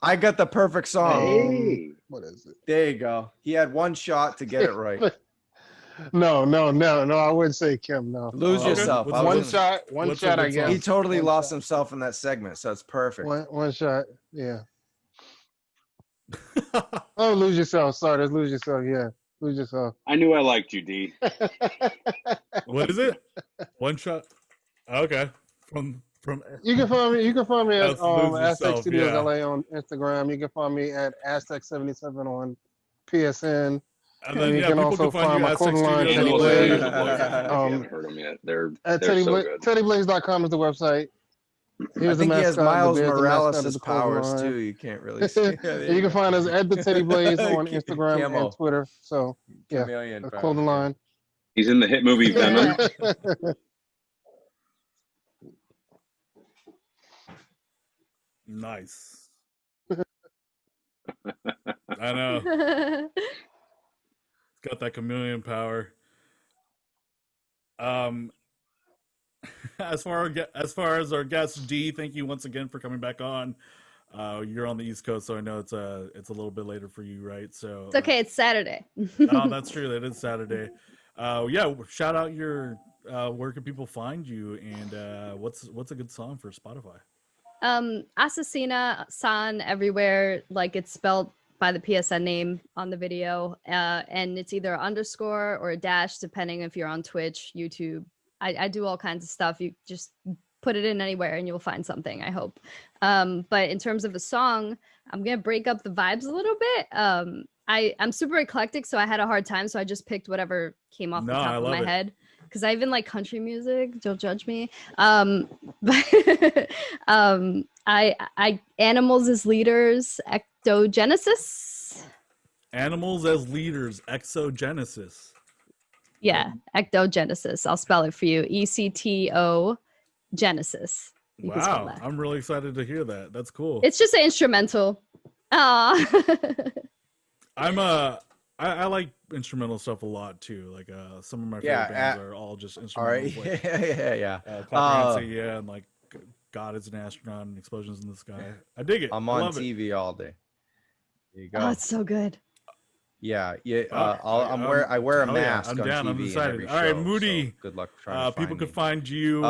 S2: I got the perfect song.
S5: Hey.
S4: What is it?
S2: There you go. He had one shot to get it right.
S4: No. I wouldn't say Kim. No.
S2: Lose
S1: Okay.
S2: yourself.
S1: What's
S2: I
S1: the-
S4: One
S2: was-
S4: shot. One
S1: what's a
S4: shot.
S1: good
S4: I guess.
S2: He totally
S4: One
S2: lost
S4: shot.
S2: himself in that segment, so it's perfect.
S4: One shot. Yeah. Oh, lose yourself. Sorry, that's lose yourself. Yeah, lose yourself.
S5: I knew I liked you, D.
S1: What is it? One shot. Okay. From
S4: You can find me. You can find me at
S1: That's lose
S4: Aztec
S1: yourself,
S4: Studios
S1: yeah.
S4: LA on Instagram. You can find me at Aztec77 on PSN.
S1: and then
S4: you
S1: yeah,
S4: can
S1: people
S4: also
S1: can find
S4: find
S1: you
S4: my
S1: at Sex
S4: clothing line,
S1: Studios.
S4: Teddy
S1: LA.
S4: Blaze.
S5: If you haven't heard them yet, they're
S4: At
S5: so good.
S4: TeddyBlaze.com is the website. He
S2: I
S4: was the
S2: think he has
S4: mascot. The
S2: Miles
S4: beard's the mascot of
S2: Morales'
S4: the
S2: powers
S4: clothesline.
S2: too. You can't really see.
S4: You can find us at the Teddy Blaze on Instagram
S2: Camo.
S4: and Twitter. So yeah,
S2: Chameleon
S4: the
S2: powers,
S4: clothing
S2: yeah.
S4: line.
S5: He's in the hit movie Venom.
S1: Nice. I know. It's got that chameleon power. As far as our guest D, thank you once again for coming back on. You're on the East Coast, so I know it's a little bit later for you, right? So
S3: It's okay. It's Saturday.
S1: oh, that's true. That is Saturday. Yeah. Shout out your where can people find you, and what's a good song for Spotify?
S3: Assassina san everywhere, like it's spelled by the PSN name on the video, and it's either underscore or a dash depending if you're on Twitch, YouTube. I do all kinds of stuff. You just put it in anywhere and you'll find something, I hope. But in terms of a song, I'm gonna break up the vibes a little bit. I'm super eclectic, so I had a hard time, so I just picked whatever came off the top of my head, because I even like country music. Don't judge me. But I animals as leaders, ectogenesis.
S1: Animals as leaders, exogenesis.
S3: Yeah, ectogenesis. I'll spell it for you. ECTO Genesis. You can spell
S1: Wow,
S3: that.
S1: I'm really excited to hear that. That's cool.
S3: It's just an instrumental.
S1: I like instrumental stuff a lot too. Like some of my favorite bands are all just instrumentals.
S2: All right.
S1: Like,
S2: yeah.
S1: yeah, and like God is an astronaut and explosions in the sky. I dig it.
S2: I'm
S1: I
S2: on
S1: love
S2: TV all day. There you go.
S3: Oh, it's so good.
S2: Yeah.
S1: I'm-
S2: I wear a
S1: hell yeah,
S2: mask
S1: I'm
S2: on
S1: down, I'm
S2: TV in
S1: excited.
S2: every
S1: All right,
S2: show,
S1: Moody,
S2: so good luck trying to
S1: people
S2: find
S1: could
S2: me.
S1: find you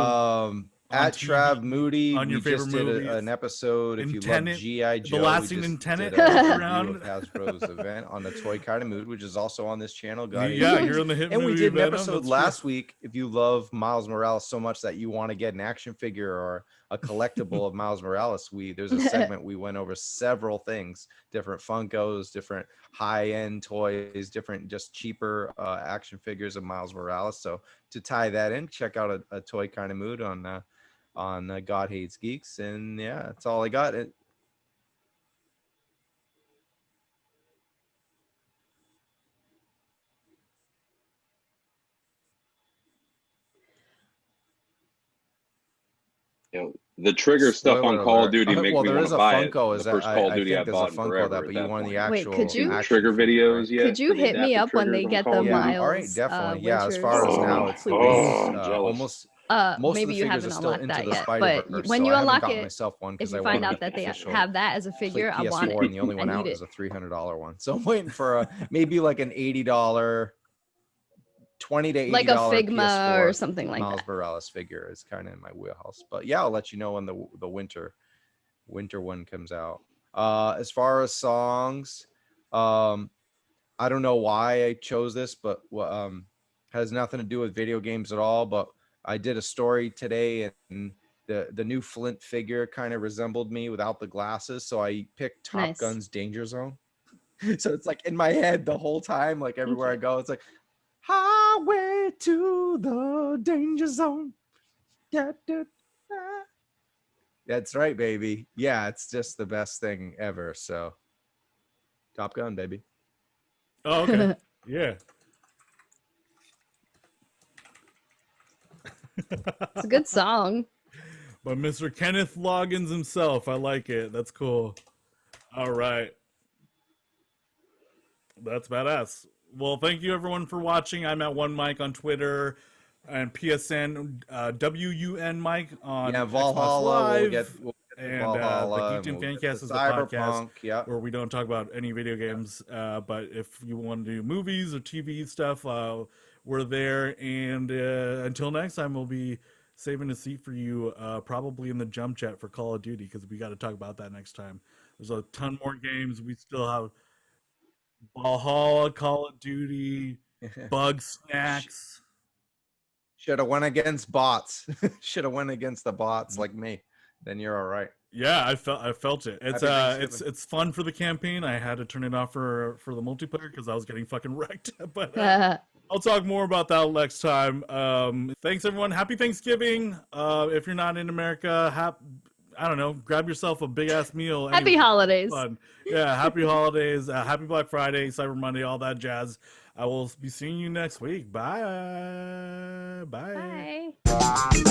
S2: At
S1: TV,
S2: Trav Moody,
S1: on your
S2: we just
S1: favorite
S2: did
S1: movies.
S2: an episode. If you love
S1: Tenet,
S2: G.I. Joe,
S1: last
S2: we
S1: scene
S2: just
S1: in Tenet
S2: did a review
S1: around.
S2: of Hasbro's event on the Toy Kind of Mood, which is also on this channel. God
S1: Yeah,
S2: Hates
S1: you're in the hit
S2: And we
S1: movie
S2: did an
S1: Venom,
S2: episode
S1: that's
S2: last
S1: true.
S2: week. If you love Miles Morales so much that you want to get an action figure or a collectible of Miles Morales, there's a segment we went over several things, different Funkos, different high-end toys, different just cheaper action figures of Miles Morales. So to tie that in, check out a Toy Kind of Mood on God Hates Geeks. And yeah, that's all I got.
S5: You know, the trigger stuff on
S2: Spoiler
S5: Call
S2: alert.
S5: of Duty makes
S2: Well,
S5: me
S2: there
S5: want
S2: is
S5: to
S2: a
S5: buy it.
S2: Funko.
S5: The
S2: Is
S5: first
S2: that
S5: Call of
S2: I
S5: Duty
S2: think there's a
S5: bought in
S2: Funko
S5: forever
S2: that,
S5: at
S2: but you want the
S5: point.
S2: actual
S3: Wait, could you-
S2: action
S5: Trigger
S2: figure,
S5: videos
S2: right?
S5: yet?
S3: Could you
S5: for the
S3: hit me
S5: adaptive
S3: up when
S5: triggers
S3: they
S5: on
S3: get
S5: Call
S3: the
S5: of Duty?
S3: Miles?
S2: All right, definitely. Yeah, as
S3: Winters
S2: far as now, it's the
S3: fleet
S2: base.
S5: I'm jealous.
S2: Almost most
S3: maybe
S2: of the
S3: you
S2: figures
S3: haven't
S2: are still
S3: unlocked
S2: into
S3: that
S2: the
S3: yet, but
S2: Spider-Verse,
S3: when
S2: so
S3: you
S2: I haven't
S3: unlock
S2: gotten
S3: it,
S2: myself one
S3: if
S2: because
S3: you
S2: I
S3: find
S2: want
S3: out that they
S2: official
S3: have that as a figure, I want it.
S2: PS4, and the only one
S3: I
S2: out
S3: need
S2: is
S3: it.
S2: a $300 one. So I'm waiting for maybe like an $80, $20 to $80
S3: Like a Figma
S2: PS4
S3: or something like
S2: Miles
S3: that.
S2: Morales figure is kind of in my wheelhouse. But yeah, I'll let you know when the winter one comes out. As far as songs, I don't know why I chose this, but has nothing to do with video games at all. But I did a story today, and the new Flint figure kind of resembled me without the glasses, so I picked Top
S3: Nice.
S2: Gun's Danger Zone. So it's like in my head the whole time, like everywhere I go, it's like highway to the danger zone. Da, da, da. That's right, baby. Yeah, it's just the best thing ever. So Top Gun, baby.
S1: Oh, okay. Yeah.
S3: It's a good song.
S1: But Mr. Kenneth Loggins himself, I like it. That's cool. All right. That's badass. Well, thank you everyone for watching. I'm at One Myke on Twitter and PSN WUN Myke on
S2: Yeah,
S1: Xbox
S2: Valhalla.
S1: Live.
S2: We'll get
S1: and
S2: Valhalla,
S1: the Geekdom
S2: and we'll
S1: Fancast
S2: get
S1: is
S2: to
S1: the podcast
S2: Cyberpunk. Yeah.
S1: where we don't talk about any video games. But if you want to do movies or TV stuff, we're there. And until next time, we'll be saving a seat for you probably in the jump chat for Call of Duty, because we got to talk about that next time. There's a ton more games. We still have Valhalla, Call of Duty, Bug Snacks.
S2: Should have went against bots. Should have went against the bots like me. Then you're all right.
S1: Yeah, I felt it. It's
S2: Happy Thanksgiving.
S1: it's fun for the campaign. I had to turn it off for the multiplayer because I was getting fucking wrecked. But I'll talk more about that next time. Thanks everyone. Happy Thanksgiving. If you're not in America, I don't know, grab yourself a big ass meal.
S3: Happy
S1: anyway.
S3: holidays.
S1: Fun. Yeah, happy holidays, happy Black Friday, Cyber Monday, all that jazz. I will be seeing you next week. Bye. Bye.
S3: Bye.